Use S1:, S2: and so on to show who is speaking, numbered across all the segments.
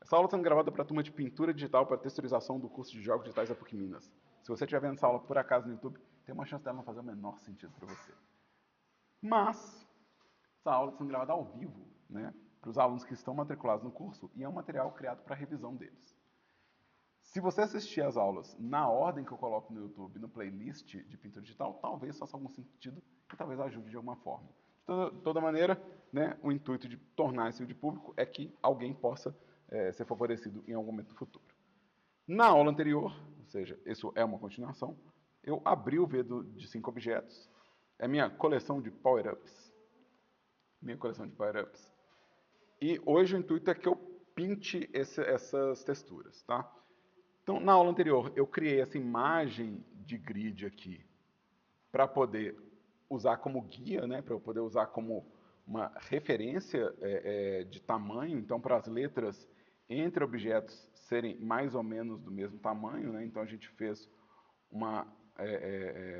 S1: Essa aula está sendo gravada para a turma de pintura digital para texturização do curso de jogos digitais da PUC Minas. Se você estiver vendo essa aula por acaso no YouTube, tem uma chance dela não fazer o menor sentido para você. Mas, essa aula está sendo gravada ao vivo, né, para os alunos que estão matriculados no curso e é um material criado para a revisão deles. Se você assistir às aulas na ordem que eu coloco no YouTube, no playlist de pintura digital, talvez faça algum sentido e talvez ajude de alguma forma. De toda maneira, né, o intuito de tornar esse vídeo público é que alguém possa ser favorecido em algum momento futuro. Na aula anterior, ou seja, isso é uma continuação, eu abri o V de 5 objetos, é minha coleção de power-ups, e hoje o intuito é que eu pinte essas texturas, tá? Então, na aula anterior, eu criei essa imagem de grid aqui para poder usar como guia, né, para eu poder usar como uma referência de tamanho, então para as letras entre objetos serem mais ou menos do mesmo tamanho, né, então a gente fez uma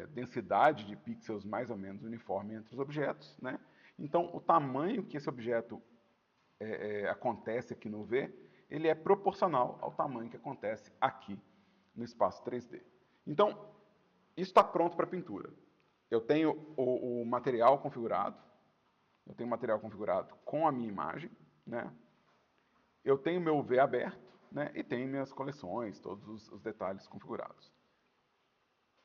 S1: densidade de pixels mais ou menos uniforme entre os objetos, né? Então o tamanho que esse objeto acontece aqui no V, ele é proporcional ao tamanho que acontece aqui no espaço 3D. Então, isso está pronto para pintura. Eu tenho o material configurado, com a minha imagem, né? Eu tenho meu V aberto, né? E tenho minhas coleções, todos os detalhes configurados.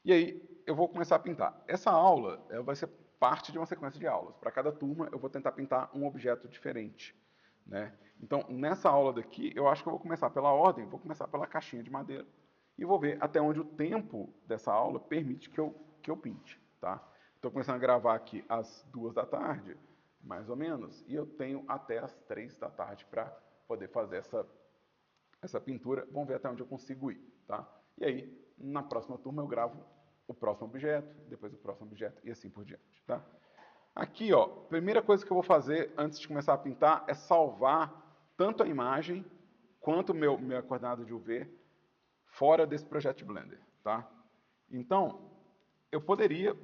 S1: E aí, eu vou começar a pintar. Essa aula vai ser parte de uma sequência de aulas. Para cada turma, eu vou tentar pintar um objeto diferente. Né? Então, nessa aula daqui, eu acho que eu vou começar pela ordem, vou começar pela caixinha de madeira e vou ver até onde o tempo dessa aula permite que eu pinte. Tá? Estou começando a gravar aqui às 2 da tarde, mais ou menos, e eu tenho até às 3 da tarde para poder fazer essa pintura. Vamos ver até onde eu consigo ir. Tá? E aí, na próxima turma, eu gravo o próximo objeto, depois o próximo objeto e assim por diante. Tá? Aqui, ó, primeira coisa que eu vou fazer antes de começar a pintar é salvar tanto a imagem quanto minha coordenada de UV fora desse projeto de Blender, tá? Então, eu poderia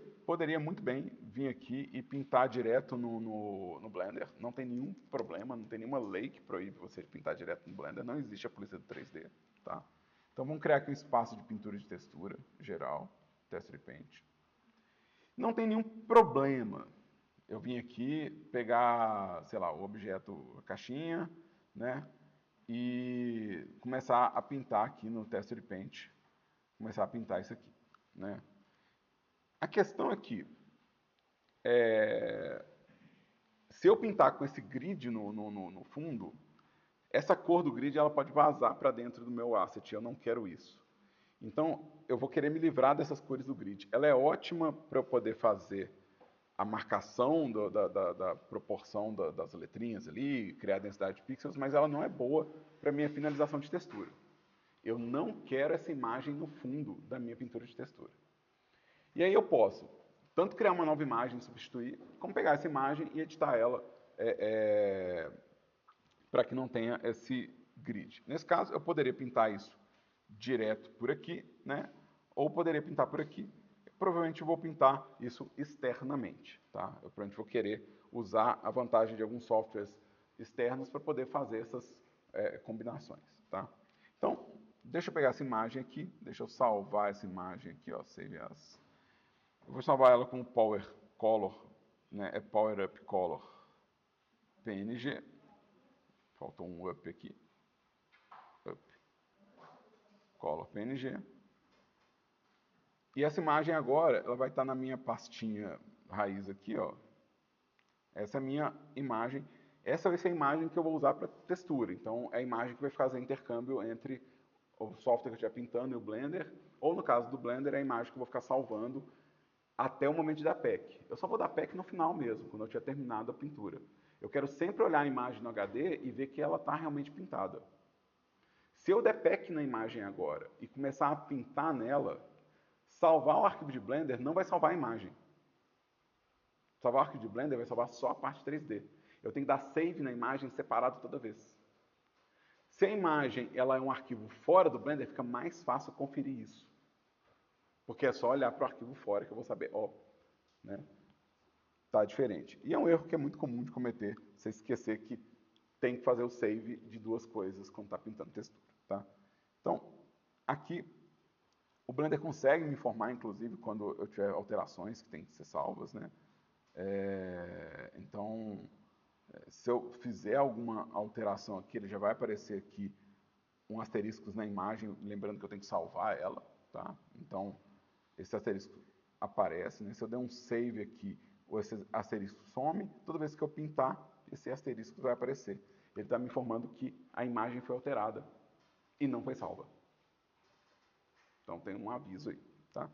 S1: muito bem vir aqui e pintar direto no Blender, não tem nenhum problema, não tem nenhuma lei que proíbe você de pintar direto no Blender, não existe a polícia do 3D, tá? Então vamos criar aqui um espaço de pintura de textura geral, Texture Paint. Não tem nenhum problema eu vim aqui pegar, sei lá, o objeto, a caixinha, né? E começar a pintar aqui no Texture Paint. Começar a pintar isso aqui, né? A questão é que, se eu pintar com esse grid no fundo, essa cor do grid ela pode vazar para dentro do meu asset. Eu não quero isso. Então, eu vou querer me livrar dessas cores do grid. Ela é ótima para eu poder fazer a marcação da proporção das letrinhas ali, criar densidade de pixels, mas ela não é boa para minha finalização de textura. Eu não quero essa imagem no fundo da minha pintura de textura. E aí eu posso tanto criar uma nova imagem e substituir, como pegar essa imagem e editar ela para que não tenha esse grid. Nesse caso, eu poderia pintar isso direto por aqui, né? Ou poderia pintar por aqui. Provavelmente eu vou pintar isso externamente, tá? Eu provavelmente vou querer usar a vantagem de alguns softwares externos para poder fazer essas combinações, tá? Então, deixa eu pegar essa imagem aqui, deixa eu salvar essa imagem aqui, ó, Save As. Eu vou salvar ela com Power Color, né? É Power Up Color PNG. Faltou um up aqui. Up. Color PNG. E essa imagem agora, ela vai estar na minha pastinha raiz aqui, ó. Essa é a minha imagem. Essa vai ser a imagem que eu vou usar para textura. Então, é a imagem que vai fazer intercâmbio entre o software que eu estiver pintando e o Blender. Ou, no caso do Blender, é a imagem que eu vou ficar salvando até o momento de dar pack. Eu só vou dar pack no final mesmo, quando eu tiver terminado a pintura. Eu quero sempre olhar a imagem no HD e ver que ela está realmente pintada. Se eu der pack na imagem agora e começar a pintar nela, salvar o arquivo de Blender não vai salvar a imagem. Salvar o arquivo de Blender vai salvar só a parte 3D. Eu tenho que dar save na imagem separado toda vez. Se a imagem ela é um arquivo fora do Blender, fica mais fácil conferir isso. Porque é só olhar para o arquivo fora que eu vou saber, ó, né? Tá diferente. E é um erro que é muito comum de cometer, você esquecer que tem que fazer o save de duas coisas quando está pintando textura. Tá? Então, aqui, o Blender consegue me informar, inclusive, quando eu tiver alterações que têm que ser salvas. Né? Então, se eu fizer alguma alteração aqui, ele já vai aparecer aqui um asterisco na imagem, lembrando que eu tenho que salvar ela. Tá? Então, esse asterisco aparece. Né? Se eu der um save aqui, esse asterisco some, toda vez que eu pintar, esse asterisco vai aparecer. Ele está me informando que a imagem foi alterada e não foi salva. Então tem um aviso aí. Tá?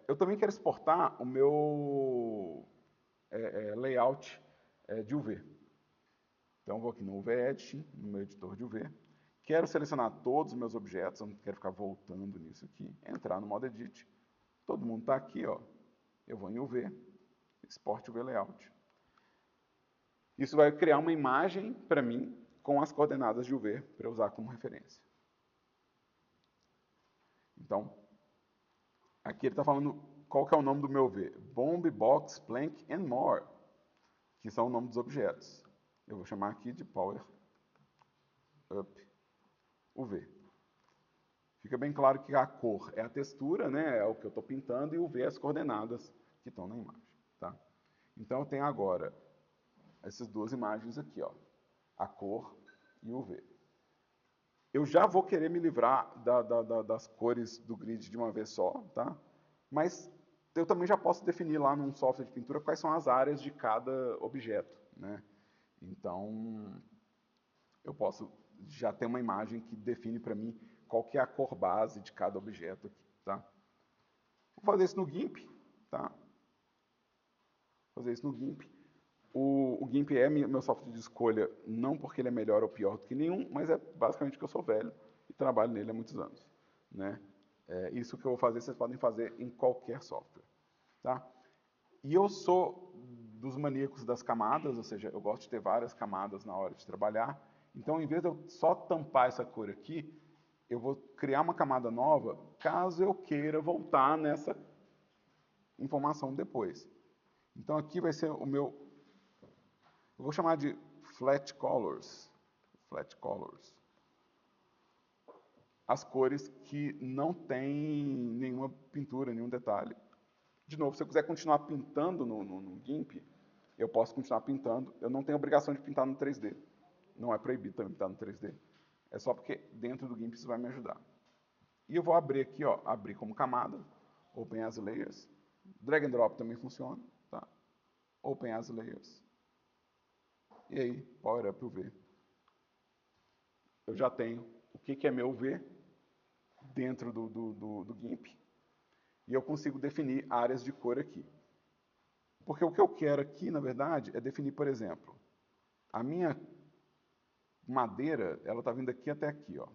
S1: Eu também quero exportar o meu layout de UV. Então vou aqui no UV Editing, no meu editor de UV. Quero selecionar todos os meus objetos, eu não quero ficar voltando nisso aqui. Entrar no modo Edit. Todo mundo está aqui, ó. Eu vou em UV, exporte UV Layout. Isso vai criar uma imagem para mim com as coordenadas de UV para usar como referência. Então, aqui ele está falando qual que é o nome do meu UV. Bomb, Box, Plank and More, que são o nome dos objetos. Eu vou chamar aqui de Power Up UV. Fica bem claro que a cor é a textura, né, é o que eu estou pintando, e o V é as coordenadas que estão na imagem. Tá? Então eu tenho agora essas duas imagens aqui, ó, a cor e o V. Eu já vou querer me livrar das cores do grid de uma vez só, tá? Mas eu também já posso definir lá num software de pintura quais são as áreas de cada objeto. Né? Então, eu posso já ter uma imagem que define para mim qual que é a cor base de cada objeto aqui. Tá? Vou fazer isso no GIMP. Tá? Vou fazer isso no GIMP. O GIMP é meu software de escolha, não porque ele é melhor ou pior do que nenhum, mas é basicamente porque eu sou velho e trabalho nele há muitos anos. Né? Isso que eu vou fazer, vocês podem fazer em qualquer software. Tá? E eu sou dos maníacos das camadas, ou seja, eu gosto de ter várias camadas na hora de trabalhar. Então, em vez de eu só tampar essa cor aqui, eu vou criar uma camada nova, caso eu queira voltar nessa informação depois. Então, aqui vai ser o meu... Eu vou chamar de Flat Colors. Flat Colors. As cores que não tem nenhuma pintura, nenhum detalhe. De novo, se eu quiser continuar pintando no GIMP, eu posso continuar pintando. Eu não tenho obrigação de pintar no 3D. Não é proibido também pintar no 3D. É só porque dentro do GIMP isso vai me ajudar. E eu vou abrir aqui, ó, abrir como camada, Open as Layers. Drag and Drop também funciona, tá? Open as Layers. E aí, Power Up UV. Eu já tenho o que é meu UV dentro do GIMP. E eu consigo definir áreas de cor aqui. Porque o que eu quero aqui, na verdade, é definir, por exemplo, a minha madeira, ela está vindo daqui até aqui. Ó.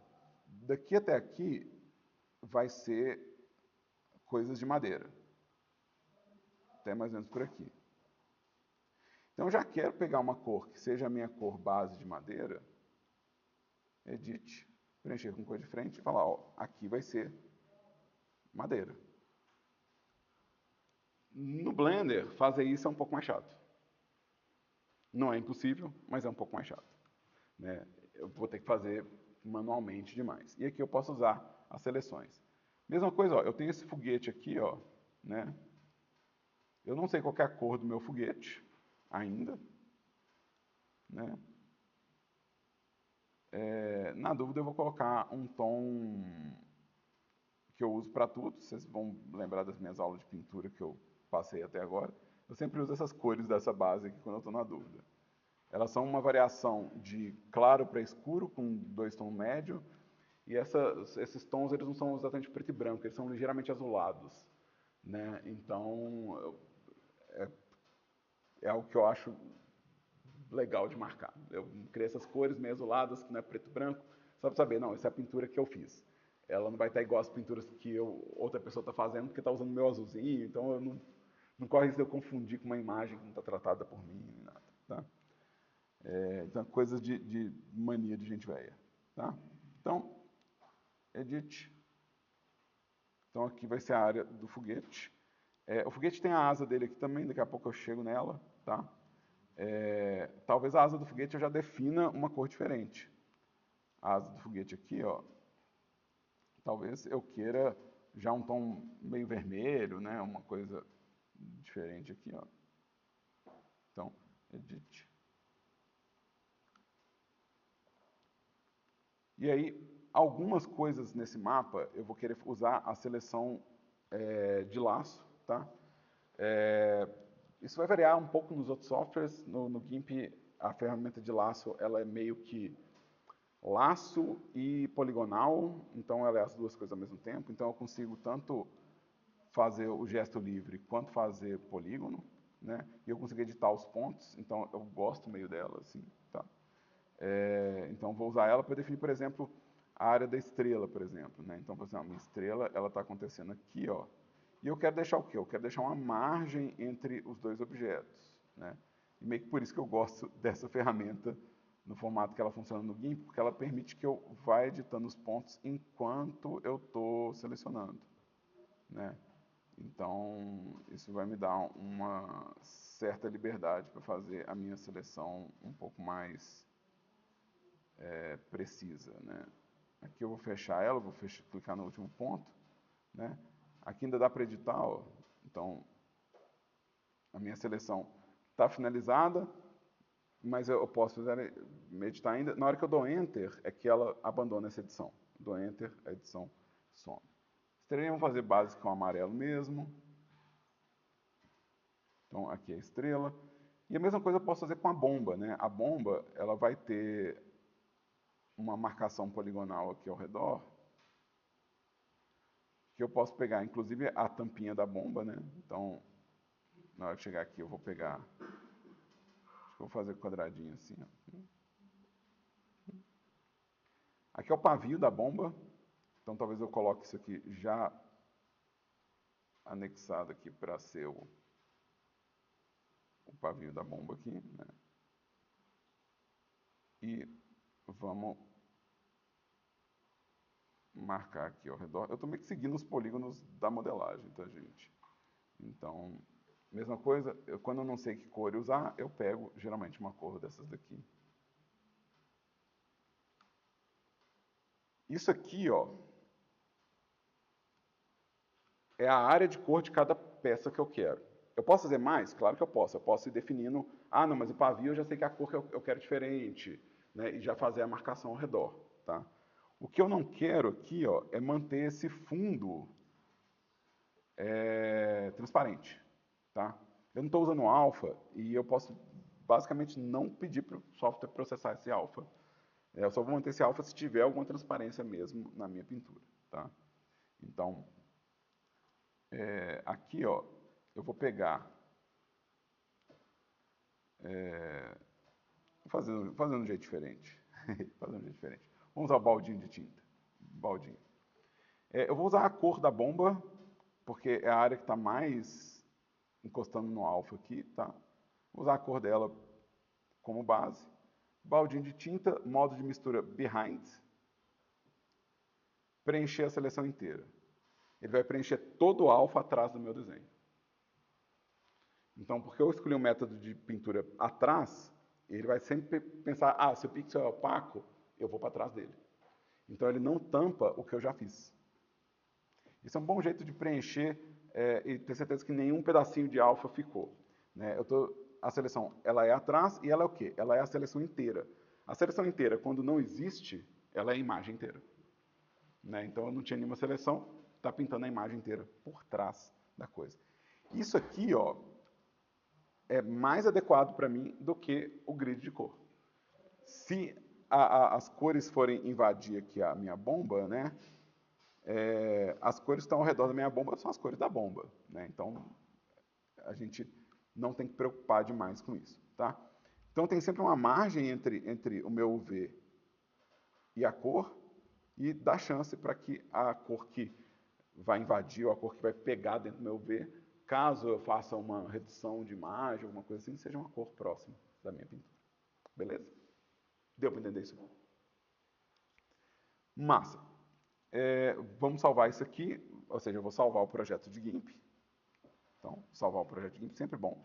S1: Daqui até aqui vai ser coisas de madeira. Até mais ou menos por aqui. Então, eu já quero pegar uma cor que seja a minha cor base de madeira, Edit, preencher com cor de frente e falar, ó, aqui vai ser madeira. No Blender, fazer isso é um pouco mais chato. Não é impossível, mas é um pouco mais chato. Né? Eu vou ter que fazer manualmente demais. E aqui eu posso usar as seleções. Mesma coisa, ó, eu tenho esse foguete aqui, ó, né? Eu não sei qual é a cor do meu foguete ainda. Né? Na dúvida, eu vou colocar um tom que eu uso para tudo. Vocês vão lembrar das minhas aulas de pintura que eu passei até agora. Eu sempre uso essas cores dessa base aqui quando eu estou na dúvida. Elas são uma variação de claro para escuro, com 2 tons médios. E esses tons eles não são exatamente preto e branco, eles são ligeiramente azulados. Né? Então, é algo que eu acho legal de marcar. Eu criei essas cores meio azuladas, que não é preto e branco, só para saber, não, essa é a pintura que eu fiz. Ela não vai estar igual às pinturas que outra pessoa está fazendo, porque está usando o meu azulzinho, então eu não corre isso de eu confundir com uma imagem que não está tratada por mim, nem nada. Tá? Então, coisas de mania de gente velha. Tá? Então, Edit. Então, aqui vai ser a área do foguete. O foguete tem a asa dele aqui também, daqui a pouco eu chego nela. Tá? Talvez a asa do foguete eu já defina uma cor diferente. A asa do foguete aqui, ó, talvez eu queira já um tom meio vermelho, né? Uma coisa diferente aqui, ó. Então, edit. E aí, algumas coisas nesse mapa, eu vou querer usar a seleção de laço, tá? Isso vai variar um pouco nos outros softwares. No GIMP, a ferramenta de laço, ela é meio que laço e poligonal, então ela é as duas coisas ao mesmo tempo. Então eu consigo tanto fazer o gesto livre quanto fazer polígono, né? E eu consigo editar os pontos, então eu gosto meio dela, assim, tá? Então vou usar ela para definir, por exemplo, a área da estrela, por exemplo, né? Então, por exemplo, a minha estrela, ela está acontecendo aqui, ó. E eu quero deixar o quê? Eu quero deixar uma margem entre os dois objetos, né? E meio que por isso que eu gosto dessa ferramenta no formato que ela funciona no GIMP, porque ela permite que eu vá editando os pontos enquanto eu estou selecionando, né? Então, isso vai me dar uma certa liberdade para fazer a minha seleção um pouco mais precisa, né? Aqui eu vou fechar ela, vou clicar no último ponto, né? Aqui ainda dá para editar, ó. Então, a minha seleção está finalizada, mas eu posso editar ainda. Na hora que eu dou Enter, é que ela abandona essa edição. Dou Enter, a edição some. Estrelinha vamos fazer base com amarelo mesmo. Então, aqui é a estrela. E a mesma coisa eu posso fazer com a bomba, né? A bomba, ela vai ter uma marcação poligonal aqui ao redor, que eu posso pegar, inclusive, a tampinha da bomba, né? Então, na hora de chegar aqui, eu vou pegar... Acho que eu vou fazer quadradinho assim, ó. Aqui é o pavio da bomba. Então, talvez eu coloque isso aqui já anexado aqui para ser o pavio da bomba aqui, né? E vamos marcar aqui ao redor. Eu estou meio que seguindo os polígonos da modelagem, tá, gente? Então, mesma coisa, quando eu não sei que cor usar, eu pego geralmente uma cor dessas daqui. Isso aqui, ó, é a área de cor de cada peça que eu quero. Eu posso fazer mais? Claro que eu posso. Eu posso ir definindo, não, mas o pavio eu já sei que a cor que eu quero diferente, né? E já fazer a marcação ao redor, tá? O que eu não quero aqui, ó, é manter esse fundo transparente, tá? Eu não estou usando alfa e eu posso basicamente não pedir para o software processar esse alfa. Eu só vou manter esse alfa se tiver alguma transparência mesmo na minha pintura, tá? Então, aqui, ó, eu vou pegar, fazendo de um jeito diferente, fazendo de um jeito diferente. Vamos usar o baldinho de tinta, baldinho. Eu vou usar a cor da bomba, porque é a área que está mais encostando no alfa aqui, tá? Vou usar a cor dela como base. Baldinho de tinta, modo de mistura behind. Preencher a seleção inteira. Ele vai preencher todo o alfa atrás do meu desenho. Então, porque eu escolhi um método de pintura atrás, ele vai sempre pensar, se o pixel é opaco, eu vou para trás dele. Então, ele não tampa o que eu já fiz. Isso é um bom jeito de preencher e ter certeza que nenhum pedacinho de alfa ficou, né? A seleção, ela é atrás e ela é o quê? Ela é a seleção inteira. A seleção inteira, quando não existe, ela é a imagem inteira, né? Então, eu não tinha nenhuma seleção, está pintando a imagem inteira por trás da coisa. Isso aqui, ó, é mais adequado para mim do que o grid de cor. Se as cores forem invadir aqui a minha bomba, né? As cores que estão ao redor da minha bomba são as cores da bomba, né? Então, a gente não tem que preocupar demais com isso, tá? Então, tem sempre uma margem entre o meu UV e a cor, e dá chance para que a cor que vai invadir ou a cor que vai pegar dentro do meu UV, caso eu faça uma redução de imagem, alguma coisa assim, seja uma cor próxima da minha pintura. Beleza? Deu para entender isso? Massa. Vamos salvar isso aqui, ou seja, eu vou salvar o projeto de GIMP. Então, salvar o projeto de GIMP sempre é bom,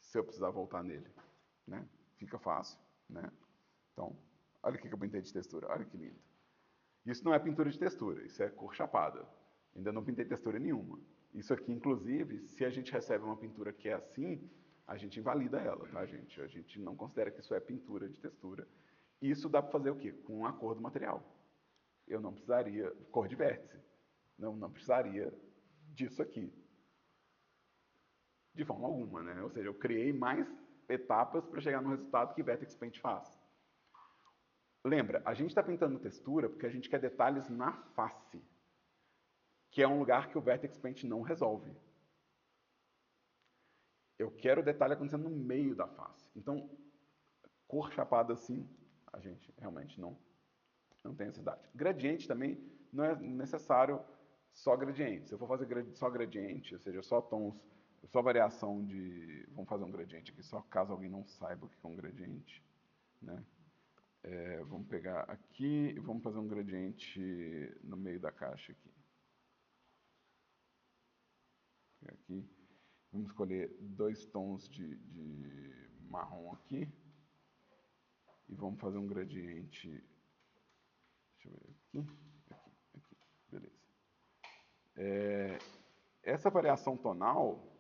S1: se eu precisar voltar nele. né? Fica fácil, né? Então, olha o que eu pintei de textura, olha que lindo. Isso não é pintura de textura, isso é cor chapada. Ainda não pintei textura nenhuma. Isso aqui, inclusive, se a gente recebe uma pintura que é assim, a gente invalida ela, tá, gente? A gente não considera que isso é pintura de textura. Isso dá para fazer o quê? Com a cor do material. Eu não precisaria, cor de vértice, não precisaria disso aqui. De forma alguma, né? Ou seja, eu criei mais etapas para chegar no resultado que Vertex Paint faz. Lembra, a gente está pintando textura porque a gente quer detalhes na face, que é um lugar que o Vertex Paint não resolve. Eu quero o detalhe acontecendo no meio da face. Então, cor chapada assim, a gente realmente não tem necessidade. Gradiente também não é necessário só gradiente. Se eu for fazer só gradiente, ou seja, só tons, só variação de... Vamos fazer um gradiente aqui, só caso alguém não saiba o que é um gradiente, né? Vamos pegar aqui e vamos fazer um gradiente no meio da caixa aqui. Aqui. Vamos escolher 2 tons de marrom aqui. E vamos fazer um gradiente. Deixa eu ver aqui. Beleza. Essa variação tonal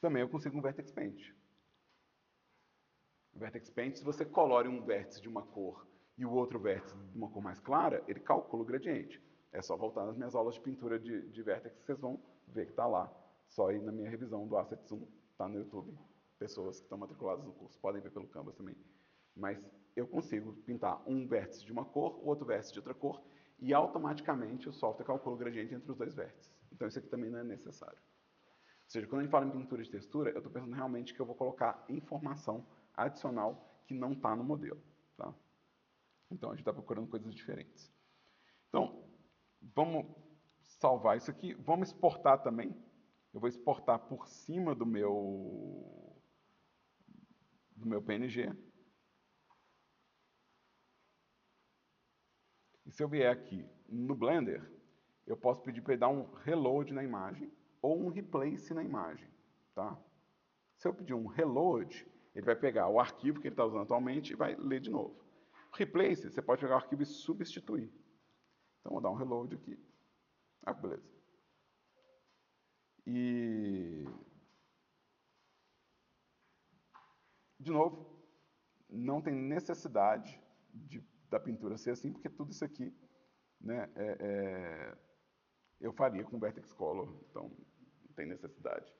S1: também eu consigo um Vertex Paint. O Vertex Paint, se você colore um vértice de uma cor e o outro vértice de uma cor mais clara, ele calcula o gradiente. É só voltar nas minhas aulas de pintura de vértex que vocês vão ver que está lá. Só ir na minha revisão do Assets 1, está no YouTube. Pessoas que estão matriculadas no curso podem ver pelo Canvas também. Mas eu consigo pintar um vértice de uma cor, o outro vértice de outra cor, e automaticamente o software calcula o gradiente entre os 2 vértices. Então isso aqui também não é necessário. Ou seja, quando a gente fala em pintura de textura, eu estou pensando realmente que eu vou colocar informação adicional que não está no modelo. Tá? Então, a gente está procurando coisas diferentes. Então, vamos salvar isso aqui. Vamos exportar também. Eu vou exportar por cima do meu PNG. E se eu vier aqui no Blender, eu posso pedir para ele dar um reload na imagem ou um replace na imagem. Tá? Se eu pedir um reload, ele vai pegar o arquivo que ele está usando atualmente e vai ler de novo. Replace, você pode pegar o arquivo e substituir. Então, vou dar um reload aqui. Ah, beleza. E, de novo, não tem necessidade da pintura ser assim, porque tudo isso aqui, né, eu faria com Vertex Color, então não tem necessidade.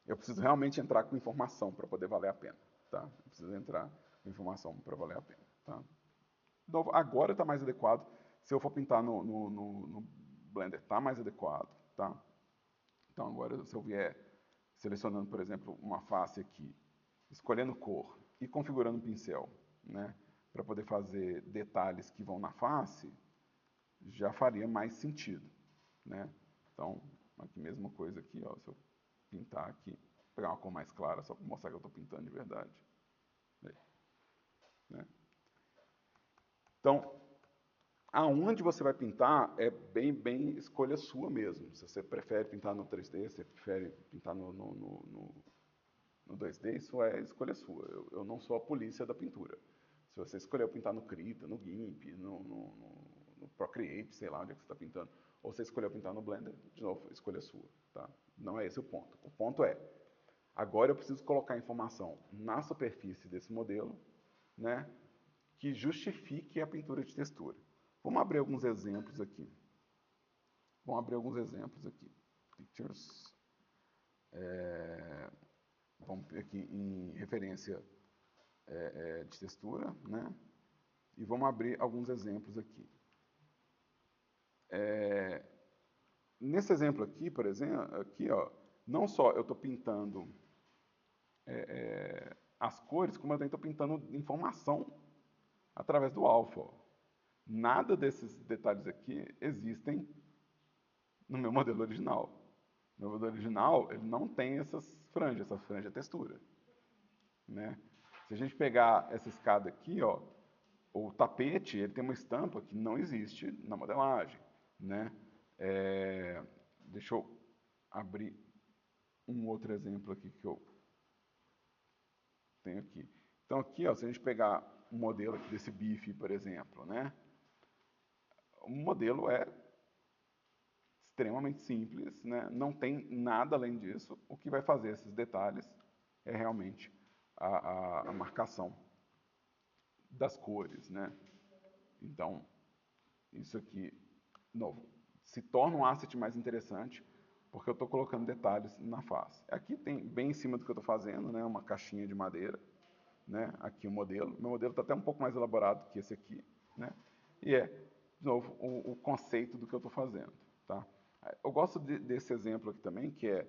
S1: Eu preciso realmente entrar com informação para poder valer a pena. Tá? Eu preciso entrar com informação para valer a pena. Tá? De novo, agora está mais adequado. Se eu for pintar no Blender, está mais adequado. Tá? Então, agora, se eu vier selecionando, por exemplo, uma face aqui, escolhendo cor e configurando o pincel, né, para poder fazer detalhes que vão na face, já faria mais sentido. Né? Então, aqui mesma coisa aqui, ó, se eu pintar aqui, pegar uma cor mais clara, só para mostrar que eu estou pintando de verdade. Aí, né? Então, aonde você vai pintar é bem escolha sua mesmo. Se você prefere pintar no 3D, se você prefere pintar no 2D, isso é escolha sua. Eu não sou a polícia da pintura. Se você escolheu pintar no Krita, no GIMP, no Procreate, sei lá onde é que você está pintando, ou você escolheu pintar no Blender, de novo, escolha sua. Tá? Não é esse o ponto. O ponto é, agora eu preciso colocar informação na superfície desse modelo, né, que justifique a pintura de textura. Vamos abrir alguns exemplos aqui. Pictures. Vamos aqui em referência de textura, né? E vamos abrir alguns exemplos aqui. Nesse exemplo aqui, por exemplo, aqui, ó, não só eu estou pintando as cores, como eu também estou pintando informação através do alfa. Nada desses detalhes aqui existem no meu modelo original. No meu modelo original, ele não tem essas franjas, essa franja é textura. Né? Se a gente pegar essa escada aqui, ó, o tapete ele tem uma estampa que não existe na modelagem. Né? Deixa eu abrir um outro exemplo aqui que eu tenho aqui. Então aqui, ó, se a gente pegar um modelo aqui desse bife, por exemplo, né? O modelo é extremamente simples, né? Não tem nada além disso. O que vai fazer esses detalhes é realmente a marcação das cores, né? Então, isso aqui, novo, se torna um asset mais interessante porque eu estou colocando detalhes na face. Aqui tem, bem em cima do que eu estou fazendo, né? Uma caixinha de madeira, né? Aqui o modelo. Meu modelo está até um pouco mais elaborado que esse aqui, né? E é, de novo, o conceito do que eu estou fazendo, tá? Eu gosto desse exemplo aqui também, que é,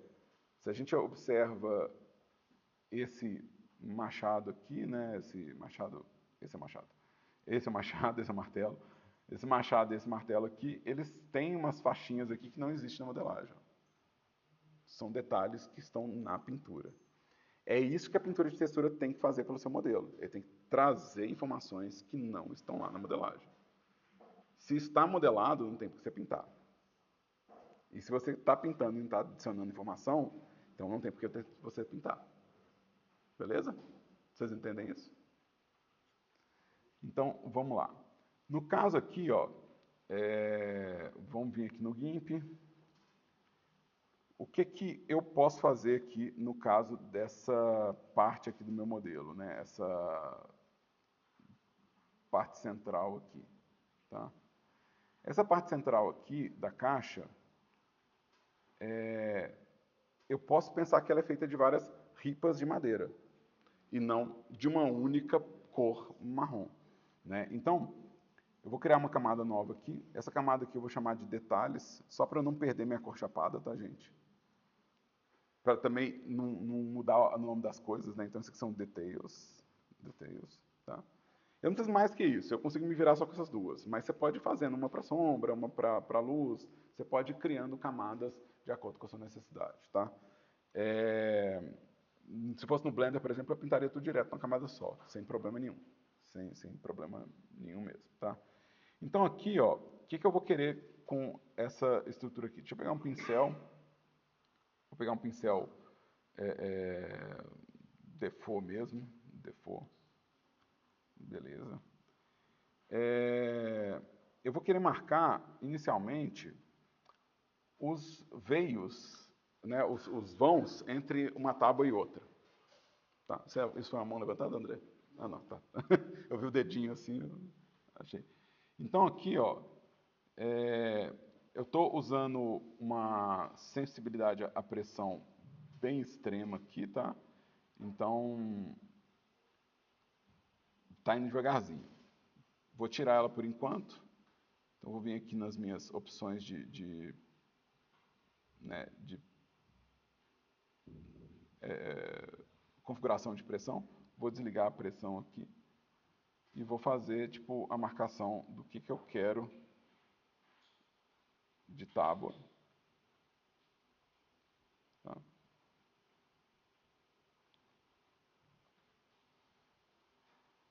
S1: se a gente observa esse machado aqui, né? Esse é machado, esse é machado, esse é martelo, esse machado e esse martelo aqui, eles têm umas faixinhas aqui que não existem na modelagem. São detalhes que estão na pintura. É isso que a pintura de textura tem que fazer pelo seu modelo. Ele tem que trazer informações que não estão lá na modelagem. Se está modelado, não tem por que você pintar. E se você está pintando e não está adicionando informação, então não tem por que você pintar. Beleza? Vocês entendem isso? Então, vamos lá. No caso aqui, ó, vamos vir aqui no GIMP. O que eu posso fazer aqui no caso dessa parte aqui do meu modelo, né? Essa parte central aqui, tá? Essa parte central aqui da caixa, eu posso pensar que ela é feita de várias ripas de madeira e não de uma única cor marrom, né? Então, eu vou criar uma camada nova aqui. Essa camada aqui eu vou chamar de detalhes, só para eu não perder minha cor chapada, tá, gente? Para também não mudar o nome das coisas, né? Então, isso aqui são details, tá? Eu não preciso mais que isso, eu consigo me virar só com essas duas, mas você pode ir fazendo uma para sombra, uma para luz, você pode ir criando camadas de acordo com a sua necessidade, tá? Se fosse no Blender, por exemplo, eu pintaria tudo direto numa camada só, sem problema nenhum, sem problema nenhum mesmo, tá? Então aqui, ó, o que eu vou querer com essa estrutura aqui? Deixa eu pegar um pincel, vou pegar um pincel default mesmo, default, beleza. Eu vou querer marcar, inicialmente, os veios, né, os vãos entre uma tábua e outra. Tá? Isso foi uma mão levantada, André? Ah, não, tá. Eu vi o dedinho assim, eu achei. Então aqui, ó, eu estou usando uma sensibilidade à pressão bem extrema aqui, tá? Então, tá indo devagarzinho. Vou tirar ela por enquanto. Então, vou vir aqui nas minhas opções de configuração de pressão. Vou desligar a pressão aqui. E vou fazer tipo a marcação do que eu quero de tábua. Tá?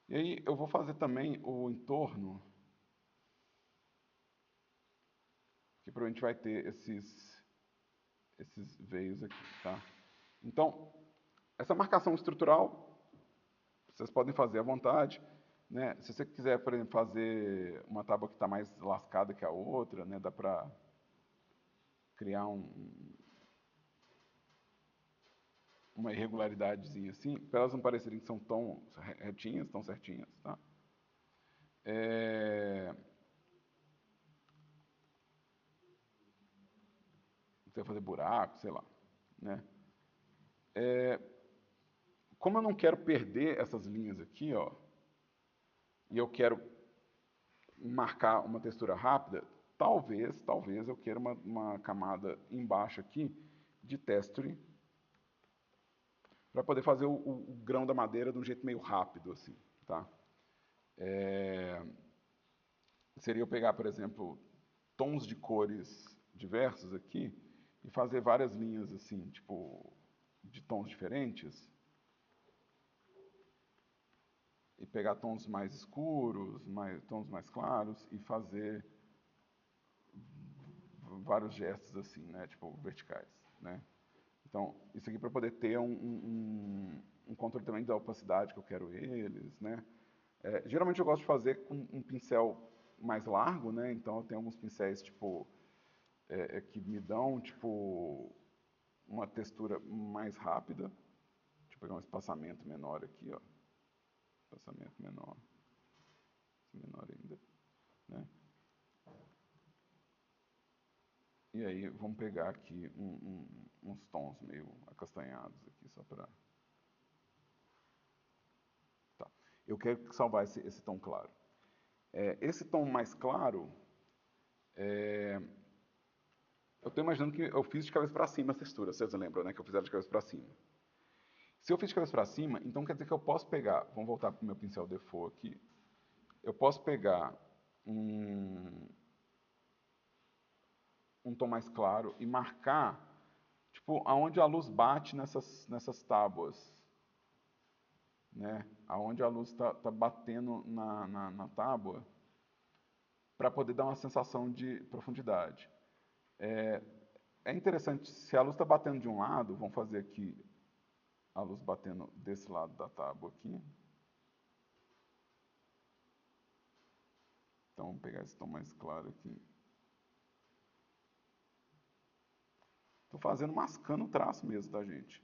S1: E aí eu vou fazer também o entorno, que provavelmente vai ter esses veios aqui, tá? Então, essa marcação estrutural, vocês podem fazer à vontade, né? Se você quiser, por exemplo, fazer uma tábua que está mais lascada que a outra, né? Dá para criar uma irregularidadezinha assim, para elas não parecerem que são tão retinhas, tão certinhas, tá? Você vai fazer buraco, sei lá, né? Como eu não quero perder essas linhas aqui, ó, e eu quero marcar uma textura rápida, talvez eu queira uma camada embaixo aqui de texture para poder fazer o grão da madeira de um jeito meio rápido, assim, tá? Seria eu pegar, por exemplo, tons de cores diversos aqui e fazer várias linhas assim, tipo, de tons diferentes. E pegar tons mais escuros, tons mais claros e fazer vários gestos assim, né, tipo verticais, né? Então, isso aqui para poder ter um controle também da opacidade que eu quero eles, né? Geralmente eu gosto de fazer com um pincel mais largo, né? Então eu tenho alguns pincéis tipo que me dão tipo uma textura mais rápida. Deixa eu pegar um espaçamento menor aqui, ó. Espaçamento menor, menor ainda, né? E aí vamos pegar aqui uns tons meio acastanhados aqui só para. Tá. Eu quero salvar esse tom claro. Esse tom mais claro, eu estou imaginando que eu fiz de cabeça para cima a textura, vocês lembram, né? Que eu fiz ela de cabeça para cima. Se eu fiz de cabeça para cima, então quer dizer que eu posso pegar, vamos voltar para o meu pincel default aqui, eu posso pegar um tom mais claro e marcar, tipo, aonde a luz bate nessas tábuas, né? Aonde a luz está batendo na tábua, para poder dar uma sensação de profundidade. É interessante, se a luz está batendo de um lado, vamos fazer aqui a luz batendo desse lado da tábua aqui. Então, vamos pegar esse tom mais claro aqui. Estou fazendo mascando o traço mesmo, tá, gente?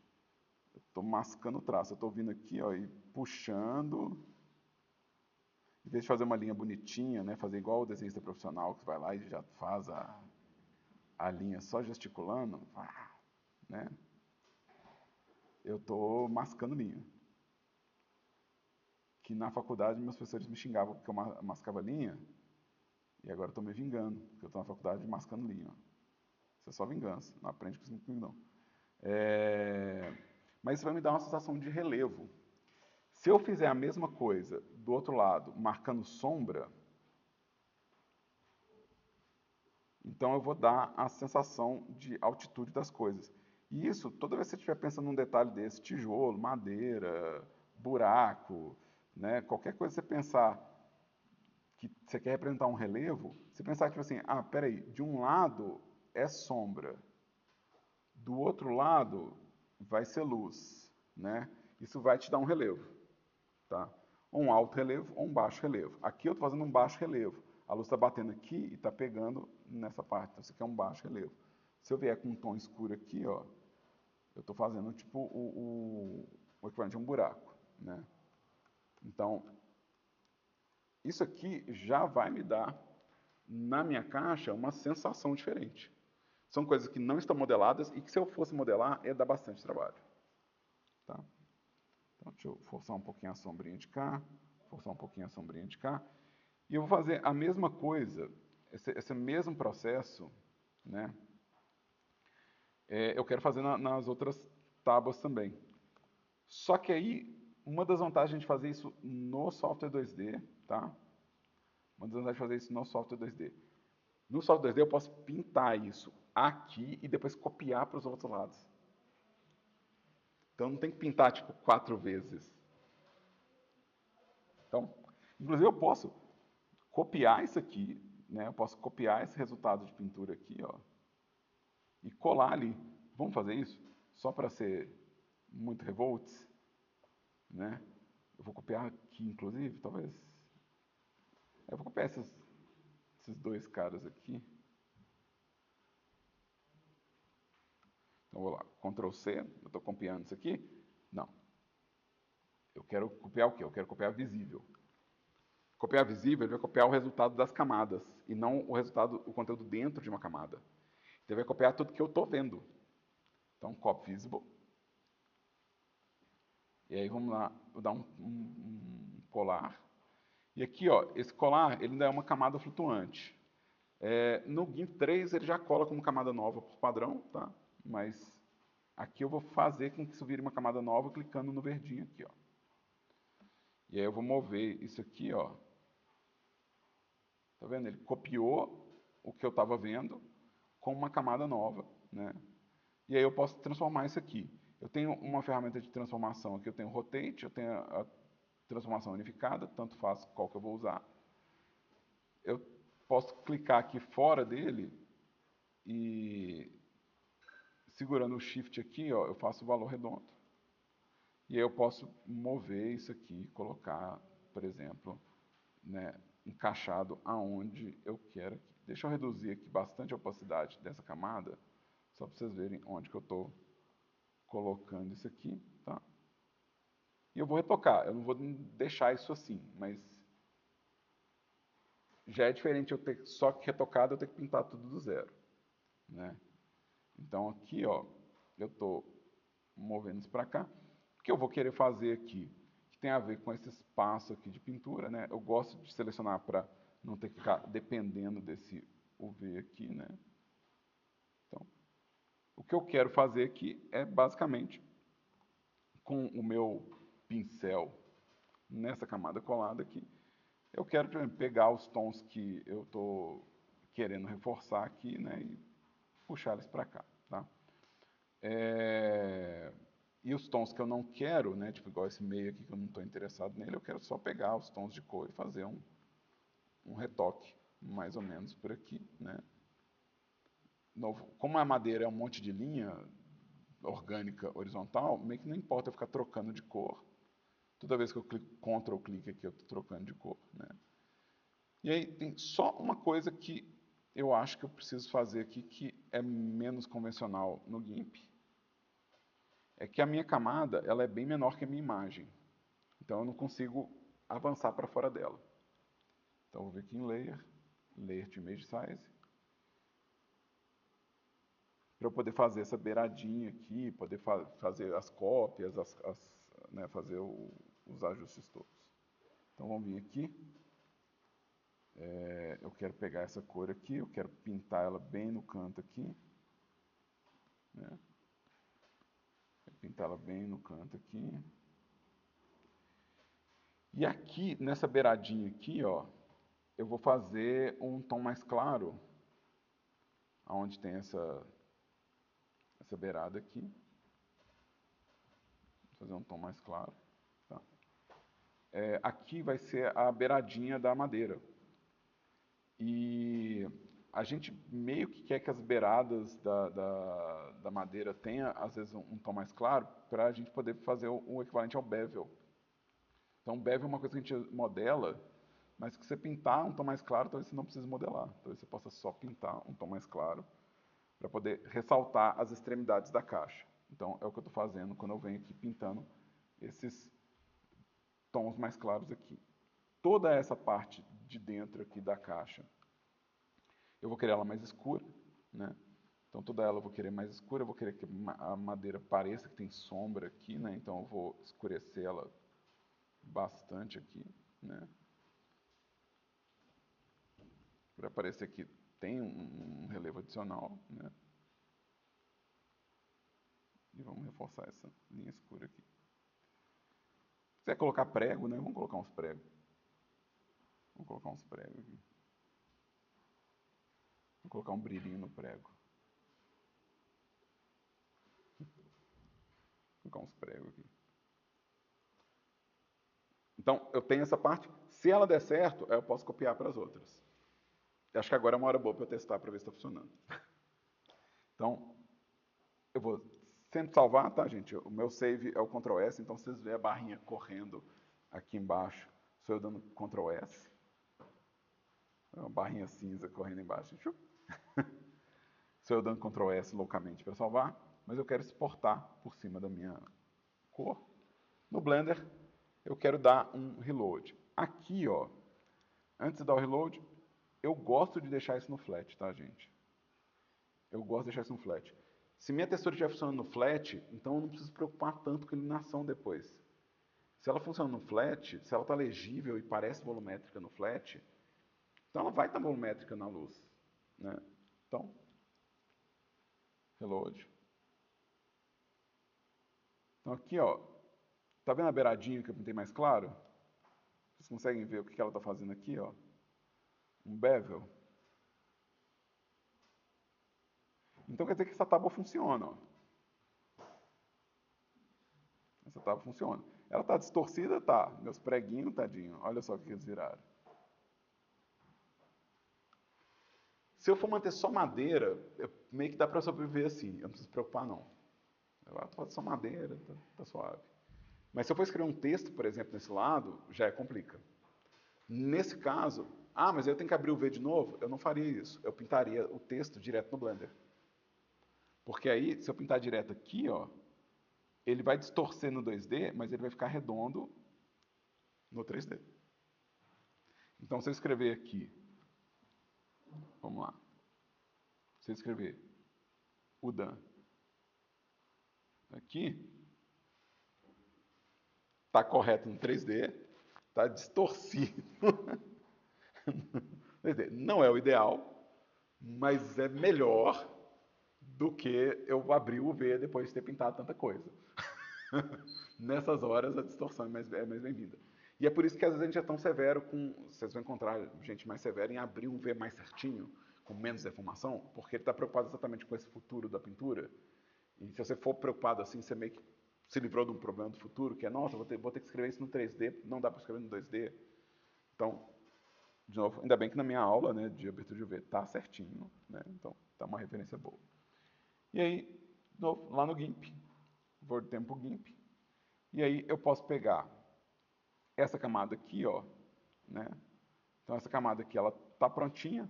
S1: Estou mascando o traço. Eu estou vindo aqui, ó, e puxando. Em vez de fazer uma linha bonitinha, né, fazer igual o desenhista profissional, que vai lá e já faz a linha só gesticulando, né? Eu estou mascando linha. Que na faculdade meus professores me xingavam porque eu mascava linha, e agora eu estou me vingando, porque eu estou na faculdade mascando linha. Isso é só vingança, não aprende com isso comigo não. Mas isso vai me dar uma sensação de relevo. Se eu fizer a mesma coisa do outro lado, marcando sombra, então eu vou dar a sensação de altitude das coisas. E isso, toda vez que você estiver pensando num detalhe desse, tijolo, madeira, buraco, né, qualquer coisa que você pensar que você quer representar um relevo, você pensar tipo assim, peraí, de um lado é sombra, do outro lado vai ser luz, né? Isso vai te dar um relevo, tá? Ou um alto relevo ou um baixo relevo. Aqui eu estou fazendo um baixo relevo. A luz está batendo aqui e está pegando nessa parte. Então, isso aqui é um baixo relevo. Se eu vier com um tom escuro aqui, ó, eu estou fazendo tipo o equivalente a um buraco, né? Então, isso aqui já vai me dar, na minha caixa, uma sensação diferente. São coisas que não estão modeladas e que, se eu fosse modelar, ia dar bastante trabalho. Tá? Então, deixa eu forçar um pouquinho a sombrinha de cá, forçar um pouquinho a sombrinha de cá. E eu vou fazer a mesma coisa, esse mesmo processo, né? Eu quero fazer nas outras tábuas também. Só que aí, uma das vantagens de fazer isso no software 2D, tá? Uma das vantagens de fazer isso no software 2D. No software 2D eu posso pintar isso aqui e depois copiar para os outros lados. Então não tem que pintar tipo 4 vezes. Então, inclusive eu posso copiar isso aqui, né? Eu posso copiar esse resultado de pintura aqui, ó, e colar ali. Vamos fazer isso? Só para ser muito revolts, né? Eu vou copiar aqui, inclusive, talvez. Eu vou copiar esses dois caras aqui. Então, vou lá, Ctrl C, eu estou copiando isso aqui? Não. Eu quero copiar o quê? Eu quero copiar visível. Copiar visível, ele vai copiar o resultado das camadas, e não o conteúdo dentro de uma camada. Então, ele vai copiar tudo que eu estou vendo. Então, copy visible. E aí, vamos lá, vou dar um colar. E aqui, ó, esse colar, ele ainda é uma camada flutuante. No GIMP 3, ele já cola como camada nova por padrão, tá? Mas aqui eu vou fazer com que isso vire uma camada nova clicando no verdinho aqui, ó. E aí eu vou mover isso aqui, ó. Tá vendo? Ele copiou o que eu estava vendo com uma camada nova, né? E aí eu posso transformar isso aqui. Eu tenho uma ferramenta de transformação aqui, eu tenho o Rotate, eu tenho a transformação unificada, tanto faz qual que eu vou usar. Eu posso clicar aqui fora dele e segurando o Shift aqui, ó, eu faço o valor redondo. E aí eu posso mover isso aqui, colocar, por exemplo, né, encaixado aonde eu quero aqui. Deixa eu reduzir aqui bastante a opacidade dessa camada, só para vocês verem onde que eu estou colocando isso aqui, tá? E eu vou retocar, eu não vou deixar isso assim, mas já é diferente eu ter só que retocado, eu ter que pintar tudo do zero, né? Então aqui, ó, eu estou movendo isso para cá. O que eu vou querer fazer aqui, que tem a ver com esse espaço aqui de pintura, né? Eu gosto de selecionar para não ter que ficar dependendo desse UV aqui, né? Então, o que eu quero fazer aqui é basicamente com o meu pincel nessa camada colada aqui, eu quero, por exemplo, pegar os tons que eu estou querendo reforçar aqui, né, e puxar eles para cá, tá? E os tons que eu não quero, né, tipo igual esse meio aqui que eu não estou interessado nele, eu quero só pegar os tons de cor e fazer um retoque, mais ou menos por aqui, né? Como a madeira é um monte de linha orgânica horizontal, meio que não importa eu ficar trocando de cor. Toda vez que eu clico Ctrl clique aqui, eu estou trocando de cor, né? E aí tem só uma coisa que eu acho que eu preciso fazer aqui, que é menos convencional no GIMP. É que a minha camada ela é bem menor que a minha imagem. Então eu não consigo avançar para fora dela. Então eu vou vir aqui em Layer, Layer to Image Size. Para eu poder fazer essa beiradinha aqui, poder fazer as cópias, né, fazer os ajustes todos. Então vamos vir aqui. Eu quero pegar essa cor aqui, eu quero pintar ela bem no canto aqui. Né? Pintar ela bem no canto aqui. E aqui, nessa beiradinha aqui, ó, eu vou fazer um tom mais claro, onde tem essa beirada aqui. Vou fazer um tom mais claro. Tá? Aqui vai ser a beiradinha da madeira. E a gente meio que quer que as beiradas da madeira tenha, às vezes, um tom mais claro, para a gente poder fazer o equivalente ao bevel. Então, bevel é uma coisa que a gente modela, mas que você pintar um tom mais claro, talvez você não precise modelar. Talvez você possa só pintar um tom mais claro para poder ressaltar as extremidades da caixa. Então, é o que eu estou fazendo quando eu venho aqui pintando esses tons mais claros aqui. Toda essa parte de dentro aqui da caixa, eu vou querer ela mais escura, né? Então, toda ela eu vou querer mais escura, eu vou querer que a madeira pareça que tem sombra aqui, né? Então, eu vou escurecer ela bastante aqui, né? Para parecer que tem um relevo adicional, né? E vamos reforçar essa linha escura aqui. Se quiser colocar prego, né? Vamos colocar uns pregos. Vamos colocar uns pregos aqui. Vou colocar um brilhinho no prego. Vou colocar uns pregos aqui. Então, eu tenho essa parte. Se ela der certo, eu posso copiar para as outras. Eu acho que agora é uma hora boa para eu testar para ver se está funcionando. Então, eu vou sempre salvar, tá, gente? O meu save é o Ctrl S, então vocês veem a barrinha correndo aqui embaixo. Sou eu dando Ctrl S. Uma barrinha cinza correndo embaixo. Sou eu dando Ctrl S loucamente para salvar, mas eu quero exportar por cima da minha cor. No Blender, eu quero dar um reload. Aqui, ó, antes de dar o reload, eu gosto de deixar isso no flat, tá, gente? Eu gosto de deixar isso no flat. Se minha textura estiver funcionando no flat, então eu não preciso preocupar tanto com a iluminação depois. Se ela funciona no flat, se ela está legível e parece volumétrica no flat, então ela vai estar volumétrica na luz, né? Então, reload. Então aqui, ó, tá vendo a beiradinha que eu pintei mais claro? Vocês conseguem ver o que ela está fazendo aqui, ó? Um bevel. Então quer dizer que essa tábua funciona, ó. Essa tábua funciona. Ela está distorcida? Tá. Meus preguinhos, tadinho. Olha só o que eles viraram. Se eu for manter só madeira, meio que dá para sobreviver assim. Eu não preciso me preocupar, não. Ela pode só madeira, tá suave. Mas se eu for escrever um texto, por exemplo, nesse lado, já complica. Nesse caso, mas eu tenho que abrir o V de novo? Eu não faria isso. Eu pintaria o texto direto no Blender. Porque aí, se eu pintar direto aqui, ó, ele vai distorcer no 2D, mas ele vai ficar redondo no 3D. Então, se eu escrever aqui, vamos lá. Se eu escrever o Dan aqui, está correto no 3D, está distorcido. Não é o ideal, mas é melhor do que eu abrir o V depois de ter pintado tanta coisa. Nessas horas a distorção é mais bem-vinda. E é por isso que às vezes a gente é tão severo com. Vocês vão encontrar gente mais severa em abrir um V mais certinho, com menos deformação, porque ele está preocupado exatamente com esse futuro da pintura. E se você for preocupado assim, você meio que se livrou de um problema do futuro, que é, nossa, vou ter que escrever isso no 3D, não dá para escrever no 2D. Então, de novo, ainda bem que na minha aula, né, de abertura de UV está certinho, né, então está uma referência boa. E aí, de novo, lá no GIMP, vou de tempo GIMP, e aí eu posso pegar essa camada aqui, ó, né, então essa camada aqui, ela está prontinha,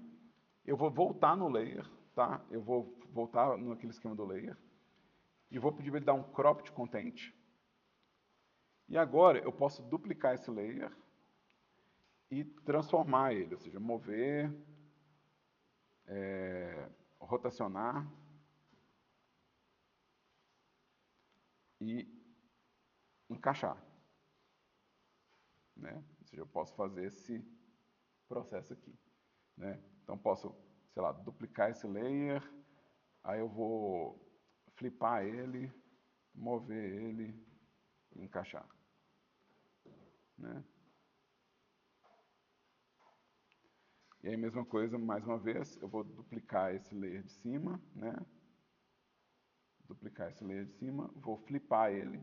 S1: eu vou voltar no layer, tá, eu vou voltar naquele esquema do layer, e vou pedir para ele dar um cropped content, e agora eu posso duplicar esse layer e transformar ele, ou seja, mover, rotacionar e encaixar. Né? Ou seja, eu posso fazer esse processo aqui. Né? Então posso, sei lá, duplicar esse layer, aí eu vou flipar ele, mover ele e encaixar. Né? E aí, mesma coisa, mais uma vez, eu vou duplicar esse layer de cima, né? Duplicar esse layer de cima, vou flipar ele,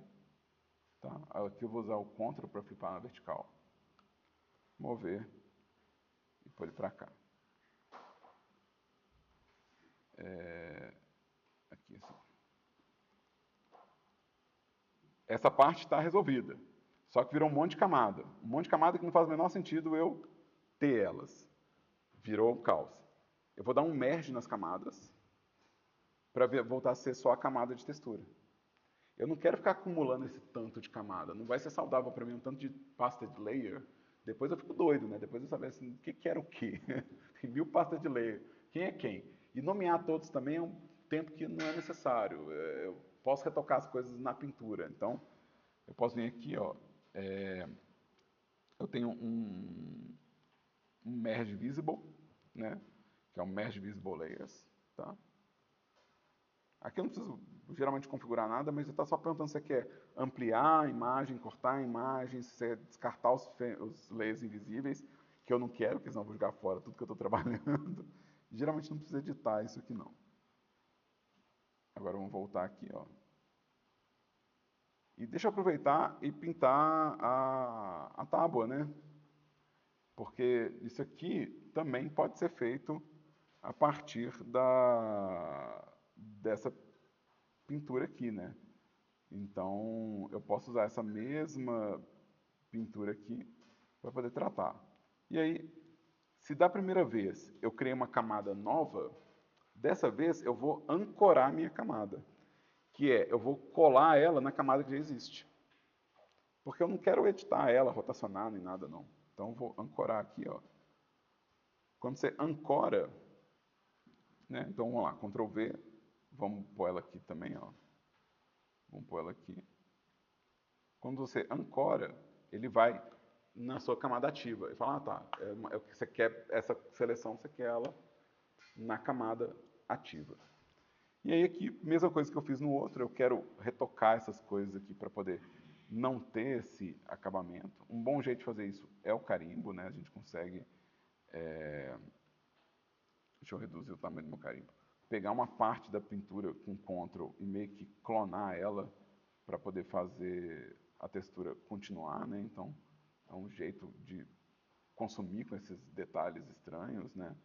S1: tá? Aqui eu vou usar o Ctrl para flipar na vertical. Mover e pôr ele para cá. Aqui, assim. Essa parte está resolvida. Só que virou um monte de camada. Um monte de camada que não faz o menor sentido eu ter elas. Virou um caos. Eu vou dar um merge nas camadas para voltar a ser só a camada de textura. Eu não quero ficar acumulando esse tanto de camada. Não vai ser saudável para mim um tanto de pasta de layer. Depois eu fico doido, né? Depois eu saber assim, o que era o quê? Tem 1000 pastas de layer. Quem é quem? E nomear todos também é um tempo que não é necessário. Eu posso retocar as coisas na pintura. Então, eu posso vir aqui, ó. Eu tenho um merge visible, né? Que é um merge visible layers, tá? Aqui eu não preciso geralmente configurar nada, mas ele está só perguntando se você quer ampliar a imagem, cortar a imagem, se você quer descartar os layers invisíveis, que eu não quero, porque senão eu vou jogar fora tudo que eu estou trabalhando. Geralmente não precisa editar isso aqui não. Agora vamos voltar aqui, ó. E deixa eu aproveitar e pintar a tábua, né? Porque isso aqui também pode ser feito a partir dessa pintura aqui, né? Então, eu posso usar essa mesma pintura aqui para poder tratar. E aí, se da primeira vez eu criei uma camada nova, dessa vez eu vou ancorar a minha camada, que é, eu vou colar ela na camada que já existe. Porque eu não quero editar ela, rotacionar, nem nada não. Então, eu vou ancorar aqui, ó. Quando você ancora, né? Então, vamos lá, Ctrl V, vamos pôr ela aqui também, ó. Vamos pôr ela aqui. Quando você ancora, ele vai na sua camada ativa. E fala, tá, você quer essa seleção, você quer ela na camada ativa. E aí aqui, mesma coisa que eu fiz no outro, eu quero retocar essas coisas aqui para poder não ter esse acabamento. Um bom jeito de fazer isso é o carimbo, né? A gente consegue... Deixa eu reduzir o tamanho do meu carimbo. Pegar uma parte da pintura com Ctrl e meio que clonar ela para poder fazer a textura continuar, né? Então, é um jeito de consumir com esses detalhes estranhos, né?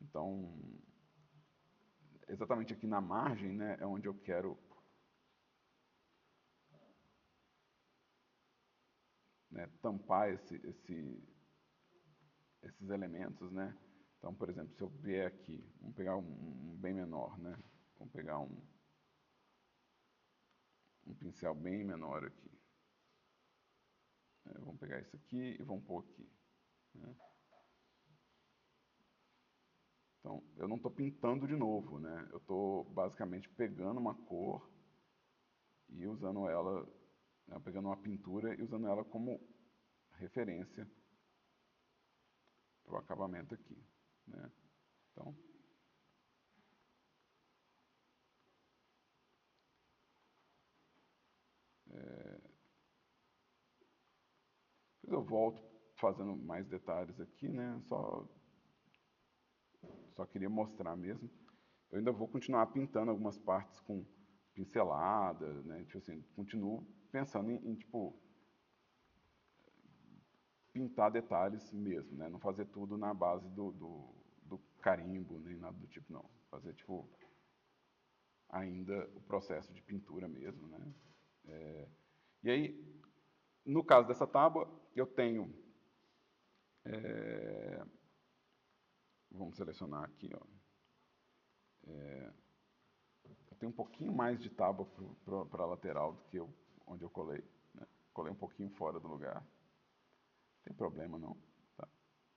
S1: Então, exatamente aqui na margem, né, é onde eu quero né, tampar esses elementos, né? Então, por exemplo, se eu vier aqui, vamos pegar um bem menor, né? Vamos pegar um pincel bem menor aqui. Vamos pegar isso aqui e vamos pôr aqui. Né? Então, eu não estou pintando de novo, né? Eu estou basicamente pegando uma cor e usando ela, né, pegando uma pintura e usando ela como referência para o acabamento aqui, né? Então, depois eu volto fazendo mais detalhes aqui, né? Só queria mostrar mesmo. Eu ainda vou continuar pintando algumas partes com pincelada, né? Tipo assim, continuo pensando tipo, pintar detalhes mesmo, né? Não fazer tudo na base do carimbo, nem nada do tipo, não. Fazer, tipo, ainda o processo de pintura mesmo, né? E aí, no caso dessa tábua, eu tenho... vamos selecionar aqui, ó. Eu tenho um pouquinho mais de tábua para a lateral do que onde eu colei, né? Colei um pouquinho fora do lugar. Não tem problema, não. Tá?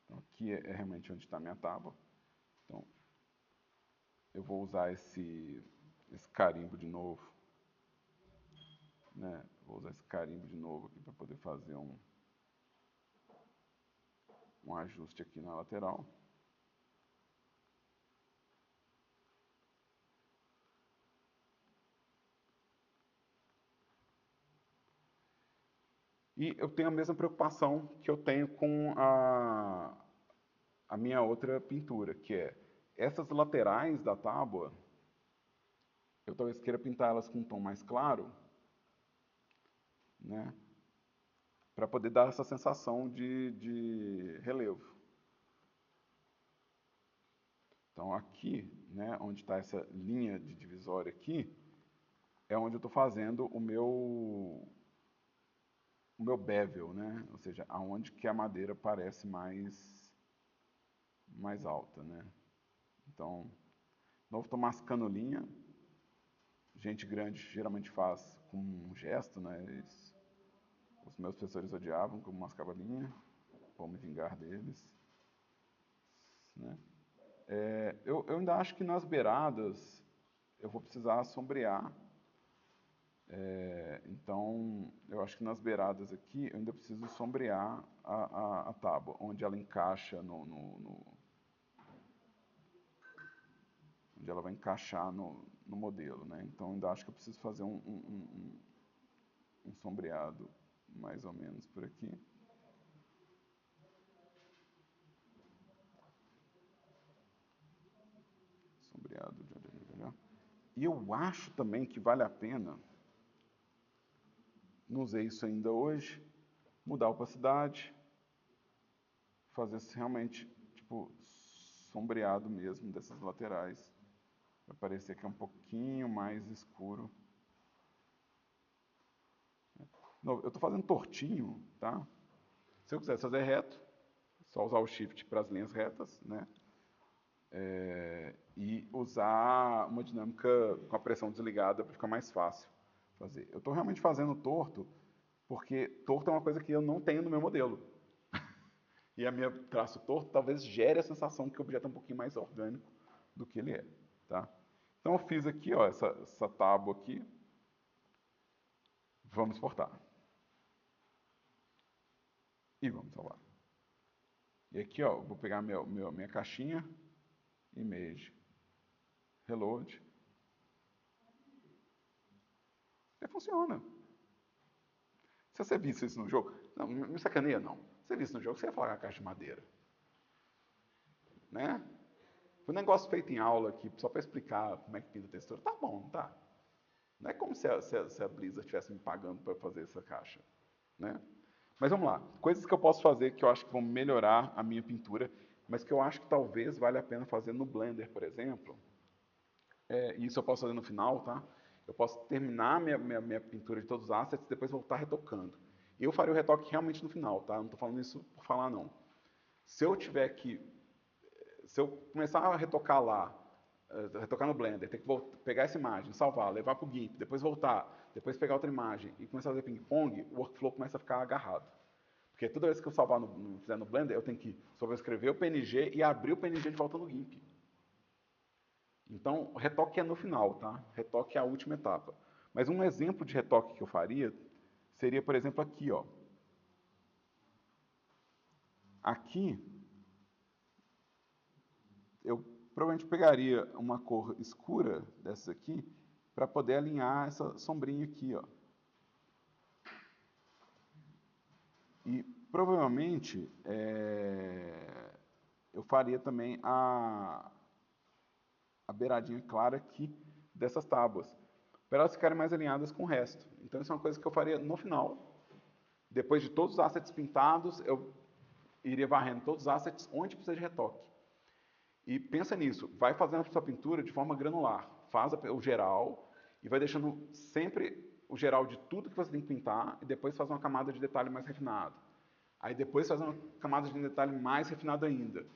S1: Então, aqui é realmente onde está a minha tábua. Então, eu vou usar esse carimbo de novo. Né? Vou usar esse carimbo de novo aqui para poder fazer um ajuste aqui na lateral. E eu tenho a mesma preocupação que eu tenho com a minha outra pintura, que é essas laterais da tábua, eu talvez queira pintar elas com um tom mais claro, né? Para poder dar essa sensação de relevo. Então aqui, né, onde está essa linha de divisória aqui, é onde eu estou fazendo o meu bevel, né? Ou seja, aonde que a madeira parece mais alta, né? Então, de novo, estou mascando linha. Gente grande geralmente faz com um gesto, né? Os meus professores odiavam como mascava linha. Vou me vingar deles, né? Eu ainda acho que nas beiradas eu vou precisar sombrear. Então, eu acho que nas beiradas aqui eu ainda preciso sombrear a tábua, onde ela encaixa onde ela vai encaixar no modelo, né? Então, ainda acho que eu preciso fazer um sombreado mais ou menos por aqui. Sombreado de onde. E eu acho também que vale a pena, não usei isso ainda hoje, mudar a opacidade, fazer realmente, tipo, sombreado mesmo dessas laterais, para parecer que é um pouquinho mais escuro. Não, eu estou fazendo tortinho, tá? Se eu quisesse fazer reto, só usar o Shift para as linhas retas, né? E usar uma dinâmica com a pressão desligada para ficar mais fácil fazer. Eu estou realmente fazendo torto, porque torto é uma coisa que eu não tenho no meu modelo. E a minha traço torto talvez gere a sensação que o objeto é um pouquinho mais orgânico do que ele é. Tá? Então eu fiz aqui, ó, essa tábua aqui. Vamos exportar. E vamos salvar. E aqui, ó, vou pegar minha caixinha, image, reload. E funciona. Se você visse isso no jogo, não me sacaneia não. Se você visse no jogo, você ia falar que é uma caixa de madeira. Né? Foi um negócio feito em aula aqui, só para explicar como é que pinta a textura. Tá bom, tá? Não é como se a Blizzard estivesse me pagando para fazer essa caixa. Né? Mas vamos lá. Coisas que eu posso fazer que eu acho que vão melhorar a minha pintura, mas que eu acho que talvez valha a pena fazer no Blender, por exemplo. E isso eu posso fazer no final, tá? Eu posso terminar minha pintura de todos os assets e depois voltar retocando. Eu faria o retoque realmente no final, tá? Não estou falando isso por falar, não. Se eu tiver que... Se eu começar a retocar lá, retocar no Blender, ter que pegar essa imagem, salvar, levar para o GIMP, depois voltar, depois pegar outra imagem e começar a fazer ping-pong, o workflow começa a ficar agarrado. Porque toda vez que eu salvar fizer no Blender, eu tenho que sobrescrever o PNG e abrir o PNG de volta no GIMP. Então, retoque é no final, tá? Retoque é a última etapa. Mas um exemplo de retoque que eu faria seria, por exemplo, aqui, ó. Aqui, eu provavelmente pegaria uma cor escura dessa aqui para poder alinhar essa sombrinha aqui, ó. E provavelmente eu faria também a beiradinha clara aqui dessas tábuas, para elas ficarem mais alinhadas com o resto. Então isso é uma coisa que eu faria no final. Depois de todos os assets pintados, eu iria varrendo todos os assets onde precisa de retoque. E pensa nisso, vai fazendo a sua pintura de forma granular. Faz o geral e vai deixando sempre o geral de tudo que você tem que pintar e depois faz uma camada de detalhe mais refinado. Aí depois faz uma camada de detalhe mais refinado ainda.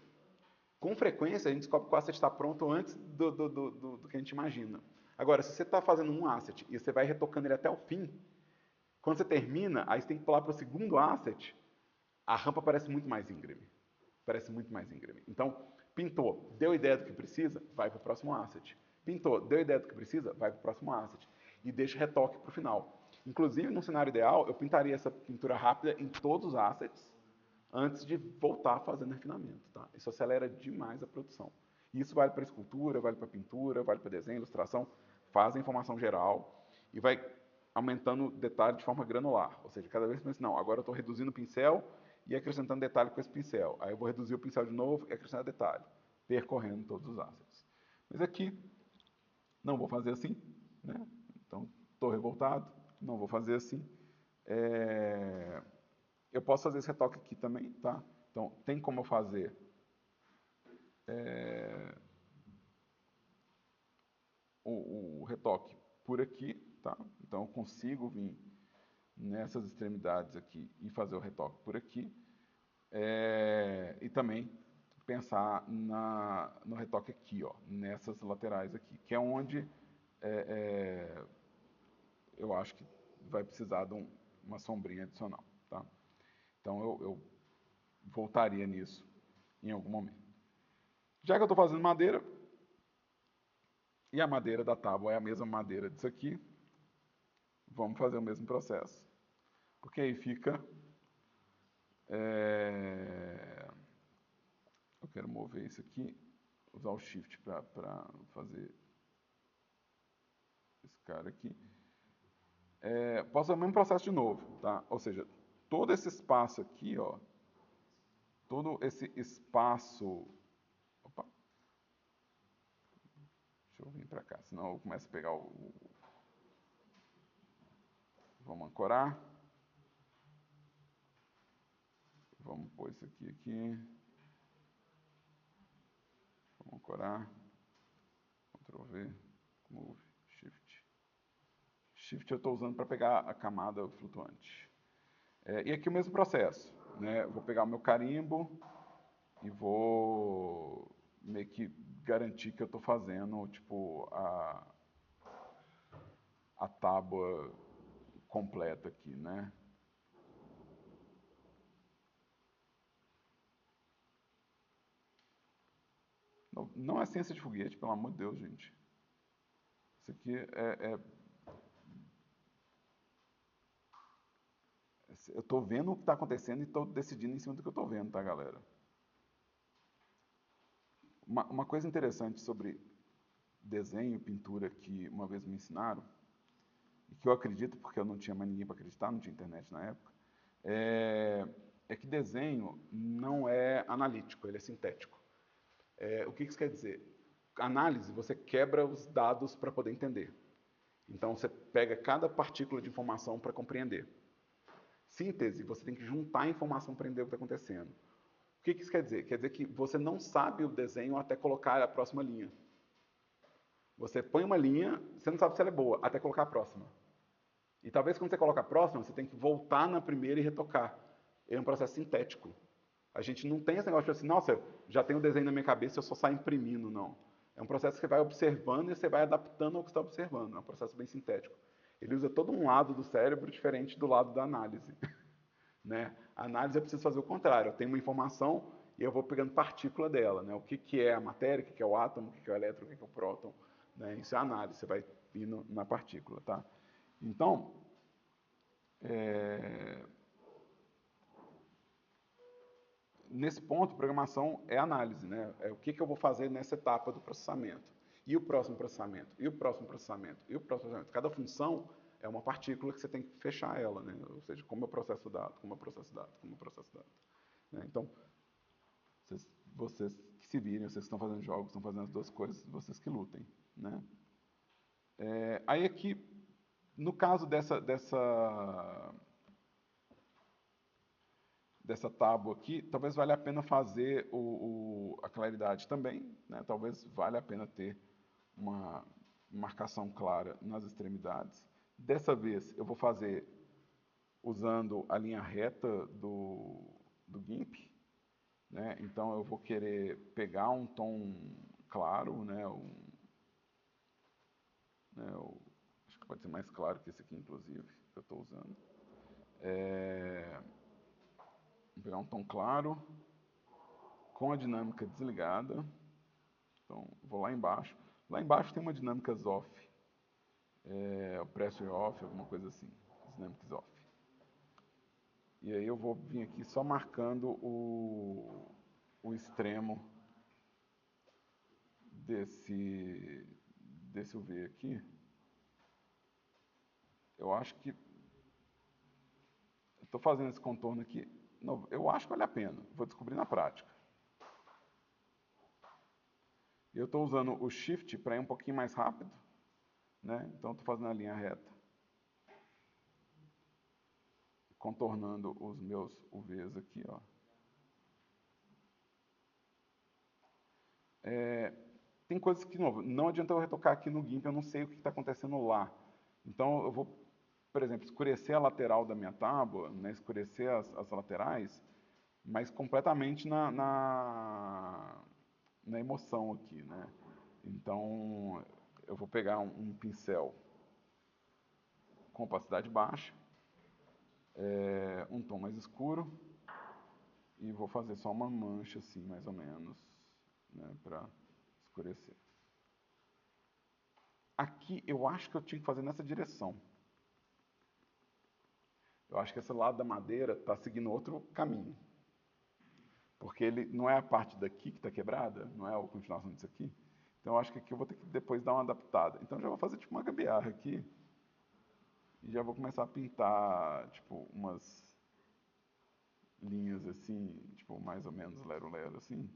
S1: Com frequência, a gente descobre que o asset está pronto antes do que a gente imagina. Agora, se você está fazendo um asset e você vai retocando ele até o fim, quando você termina, aí você tem que pular para o segundo asset, a rampa parece muito mais íngreme. Parece muito mais íngreme. Então, pintou, deu ideia do que precisa, vai para o próximo asset. Pintou, deu ideia do que precisa, vai para o próximo asset. E deixa retoque para o final. Inclusive, no cenário ideal, eu pintaria essa pintura rápida em todos os assets, antes de voltar fazendo refinamento. Tá? Isso acelera demais a produção. E isso vale para escultura, vale para pintura, vale para desenho, ilustração. Faz a informação geral e vai aumentando o detalhe de forma granular. Ou seja, cada vez que você pensa, não, agora eu estou reduzindo o pincel e acrescentando detalhe com esse pincel. Aí eu vou reduzir o pincel de novo e acrescentar detalhe, percorrendo todos os assets. Mas aqui, não vou fazer assim, né? Então, estou revoltado, não vou fazer assim. Eu posso fazer esse retoque aqui também, tá? Então, tem como eu fazer o retoque por aqui, tá? Então, eu consigo vir nessas extremidades aqui e fazer o retoque por aqui. E também pensar no retoque aqui, ó, nessas laterais aqui, que é onde eu acho que vai precisar de uma sombrinha adicional, tá? Então eu voltaria nisso em algum momento. Já que eu estou fazendo madeira, e a madeira da tábua é a mesma madeira disso aqui, vamos fazer o mesmo processo. Porque aí fica... eu quero mover isso aqui, usar o Shift para fazer esse cara aqui. Posso fazer o mesmo processo de novo, tá? Ou seja, todo esse espaço aqui, ó, todo esse espaço... Opa! Deixa eu vir para cá, senão eu começo a pegar Vamos ancorar. Vamos pôr isso aqui. Vamos ancorar. Ctrl V, Move, Shift. Shift eu estou usando para pegar a camada flutuante. E aqui o mesmo processo, né? Vou pegar o meu carimbo e vou meio que garantir que eu estou fazendo tipo a tábua completa aqui, né? Não é ciência de foguete, pelo amor de Deus, gente. Isso aqui eu estou vendo o que está acontecendo e estou decidindo em cima do que eu estou vendo, tá, galera? Uma coisa interessante sobre desenho, pintura, que uma vez me ensinaram, e que eu acredito porque eu não tinha mais ninguém para acreditar, não tinha internet na época, é que desenho não é analítico, ele é sintético. O que isso quer dizer? Análise, você quebra os dados para poder entender. Então, você pega cada partícula de informação para compreender. Síntese, você tem que juntar a informação para entender o que está acontecendo. O que isso quer dizer? Quer dizer que você não sabe o desenho até colocar a próxima linha. Você põe uma linha, você não sabe se ela é boa, até colocar a próxima. E talvez quando você coloca a próxima, você tem que voltar na primeira e retocar. É um processo sintético. A gente não tem esse negócio de assim, nossa, já tenho o desenho na minha cabeça, eu só saio imprimindo, não. É um processo que você vai observando e você vai adaptando ao que você está observando. É um processo bem sintético. Ele usa todo um lado do cérebro diferente do lado da análise. Né? A análise eu preciso fazer o contrário. Eu tenho uma informação e eu vou pegando partícula dela. Né? O que é a matéria, o que é o átomo, o que é o elétron, o que é o próton. Né? Isso é análise, você vai indo na partícula. Tá? Então, nesse ponto, programação é análise. Né? É o que eu vou fazer nessa etapa do processamento. E o próximo processamento, e o próximo processamento, e o próximo processamento. Cada função é uma partícula que você tem que fechar ela. Né? Ou seja, como eu processo o dado, como eu processo o dado, como eu processo o dado. Né? Então, vocês que se virem, vocês que estão fazendo jogos, estão fazendo as duas coisas, vocês que lutem. Né? Aí aqui, no caso dessa tábua aqui, talvez valha a pena fazer a claridade também, né? Talvez valha a pena ter uma marcação clara nas extremidades. Dessa vez eu vou fazer usando a linha reta do GIMP, né? Então eu vou querer pegar um tom claro, né? Acho que pode ser mais claro que esse aqui, inclusive, que eu estou usando. Vou pegar um tom claro, com a dinâmica desligada. Então, vou lá embaixo. Lá embaixo tem uma dinâmicas off. O pressure off, alguma coisa assim. Dynamics off. E aí eu vou vir aqui só marcando o extremo desse UV aqui. Eu acho que... Estou fazendo esse contorno aqui. Não, eu acho que vale a pena. Vou descobrir na prática. Eu estou usando o Shift para ir um pouquinho mais rápido. Né? Então, estou fazendo a linha reta. Contornando os meus UVs aqui. Ó. Tem coisas que, de novo, não adianta eu retocar aqui no GIMP, eu não sei o que está acontecendo lá. Então, eu vou, por exemplo, escurecer a lateral da minha tábua, né? Escurecer as laterais, mas completamente na emoção aqui. Né? Então, eu vou pegar um pincel com opacidade baixa, um tom mais escuro, e vou fazer só uma mancha assim, mais ou menos, né, para escurecer. Aqui eu acho que eu tinha que fazer nessa direção. Eu acho que esse lado da madeira está seguindo outro caminho. Porque ele não é a parte daqui que está quebrada, não é a continuação disso aqui. Então eu acho que aqui eu vou ter que depois dar uma adaptada. Então eu já vou fazer tipo uma gambiarra aqui. E já vou começar a pintar tipo umas linhas assim, tipo mais ou menos lero-lero assim.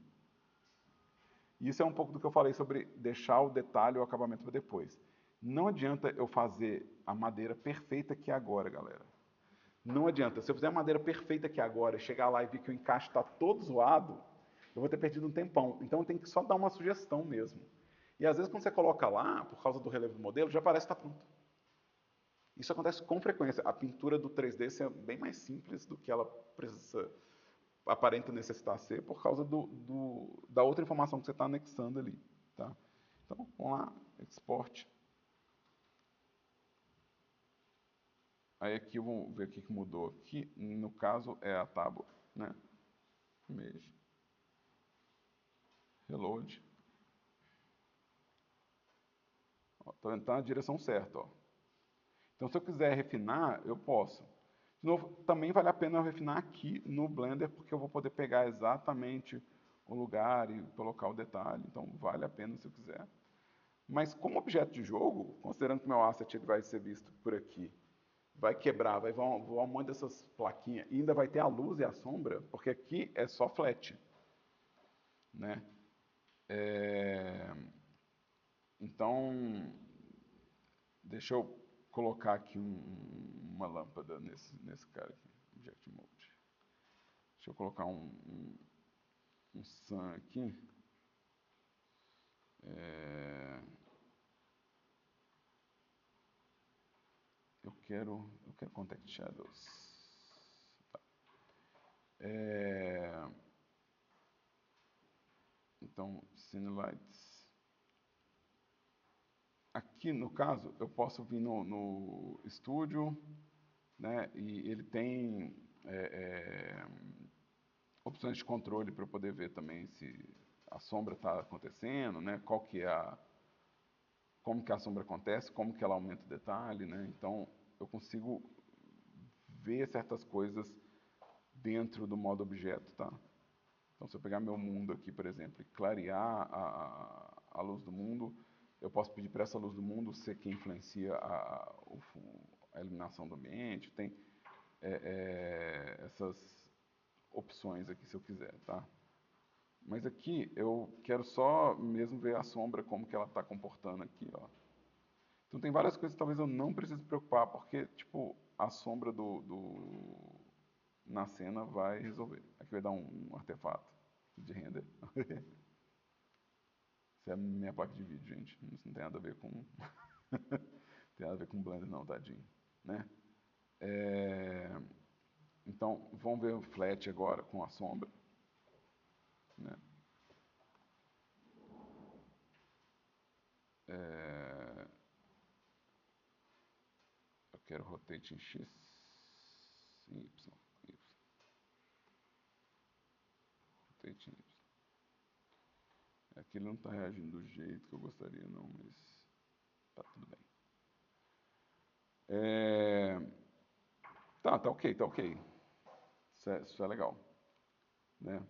S1: E isso é um pouco do que eu falei sobre deixar o detalhe e o acabamento para depois. Não adianta eu fazer a madeira perfeita aqui agora, galera. Não adianta. Se eu fizer a madeira perfeita aqui agora, chegar lá e ver que o encaixe está todo zoado, eu vou ter perdido um tempão. Então eu tenho que só dar uma sugestão mesmo. E às vezes quando você coloca lá, por causa do relevo do modelo, já parece que está pronto. Isso acontece com frequência. A pintura do 3D é bem mais simples do que ela precisa, aparenta necessitar ser, por causa da outra informação que você está anexando ali. Tá? Então, vamos lá, export. Aí aqui vamos ver o que mudou aqui. No caso é a tábua, né? Image. Reload. Está na direção certa. Ó. Então, se eu quiser refinar, eu posso. De novo, também vale a pena eu refinar aqui no Blender, porque eu vou poder pegar exatamente o lugar e colocar o detalhe. Então, vale a pena se eu quiser. Mas como objeto de jogo, considerando que meu asset ele vai ser visto por aqui, vai quebrar, vai voar um monte dessas plaquinhas, e ainda vai ter a luz e a sombra, porque aqui é só flat. Né? Então, deixa eu colocar aqui uma lâmpada nesse cara aqui, Object Mode. Deixa eu colocar um sun aqui. Eu quero Context Shadows. Tá. Então, Scene Lights. Aqui, no caso, eu posso vir no estúdio, né, e ele tem opções de controle para eu poder ver também se a sombra está acontecendo, né, como que a sombra acontece, como que ela aumenta o detalhe, né, então eu consigo ver certas coisas dentro do modo objeto, tá? Então, se eu pegar meu mundo aqui, por exemplo, e clarear a luz do mundo, eu posso pedir para essa luz do mundo ser quem influencia a iluminação do ambiente. Tem essas opções aqui, se eu quiser, tá? Mas aqui eu quero só mesmo ver a sombra, como que ela está comportando aqui, ó. Então tem várias coisas que talvez eu não precise me preocupar, porque, tipo, a sombra na cena vai resolver. Aqui vai dar um artefato de render. Isso é a minha placa de vídeo, gente. Isso não tem nada a ver com... tem nada a ver com Blender não, tadinho. Né? Então, vamos ver o flat agora com a sombra. Né? Eu quero rotate em X, em Y. Rotate em Y. Aqui ele não está reagindo do jeito que eu gostaria, não, mas tá tudo bem. Tá ok, tá ok. Isso é legal. Né?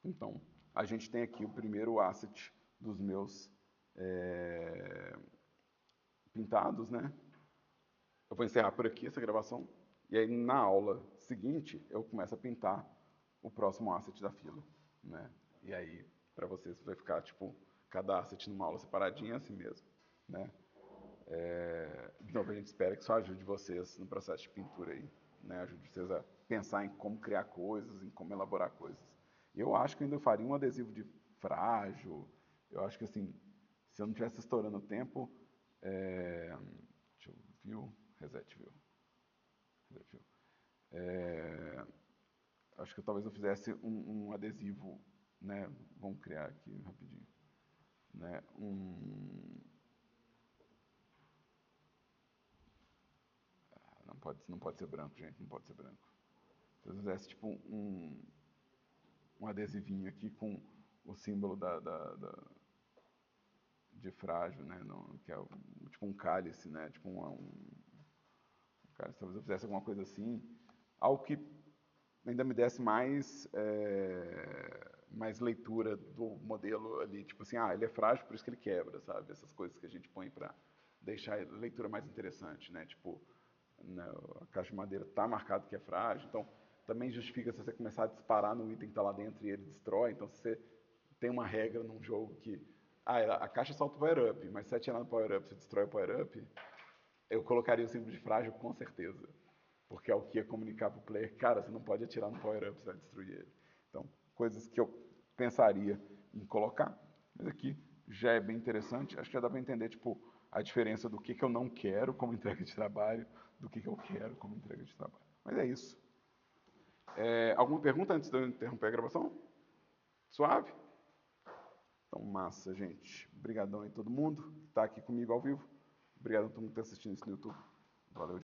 S1: Então, a gente tem aqui o primeiro asset dos meus pintados, né? Eu vou encerrar por aqui essa gravação, e aí na aula seguinte eu começo a pintar o próximo asset da fila, né? E aí, para vocês, vai ficar, tipo, cada asset numa aula separadinha, assim mesmo, né? De novo, a gente espera que isso ajude vocês no processo de pintura aí, né? Ajude vocês a pensar em como criar coisas, em como elaborar coisas. Eu acho que eu ainda faria um adesivo de frágil. Eu acho que, assim, se eu não estivesse estourando o tempo... deixa eu view, reset view. Reset view. Acho que talvez eu fizesse um adesivo, né? Vamos criar aqui rapidinho. Né? Não pode ser branco, gente, não pode ser branco. Se eu fizesse tipo um adesivinho aqui com o símbolo de frágil, né? Que é tipo um cálice, né? Tipo um cálice. Talvez eu fizesse alguma coisa assim, algo que ainda me desse mais leitura do modelo ali, tipo assim, ele é frágil, por isso que ele quebra, sabe? Essas coisas que a gente põe para deixar a leitura mais interessante, né? Tipo, a caixa de madeira está marcado que é frágil, então também justifica se você começar a disparar no item que está lá dentro e ele destrói. Então, se você tem uma regra num jogo que a caixa solta o power-up, mas se você atirar no power-up, você destrói o power-up, eu colocaria o símbolo de frágil com certeza. Porque é o que ia comunicar para o player, cara, você não pode atirar no power-up, você vai destruir ele. Então, coisas que eu pensaria em colocar. Mas aqui já é bem interessante, acho que já dá para entender, tipo, a diferença do que eu não quero como entrega de trabalho, do que eu quero como entrega de trabalho. Mas é isso. Alguma pergunta antes de eu interromper a gravação? Suave? Então, massa, gente. Obrigadão aí todo mundo que está aqui comigo ao vivo. Obrigado a todo mundo que está assistindo isso no YouTube. Valeu.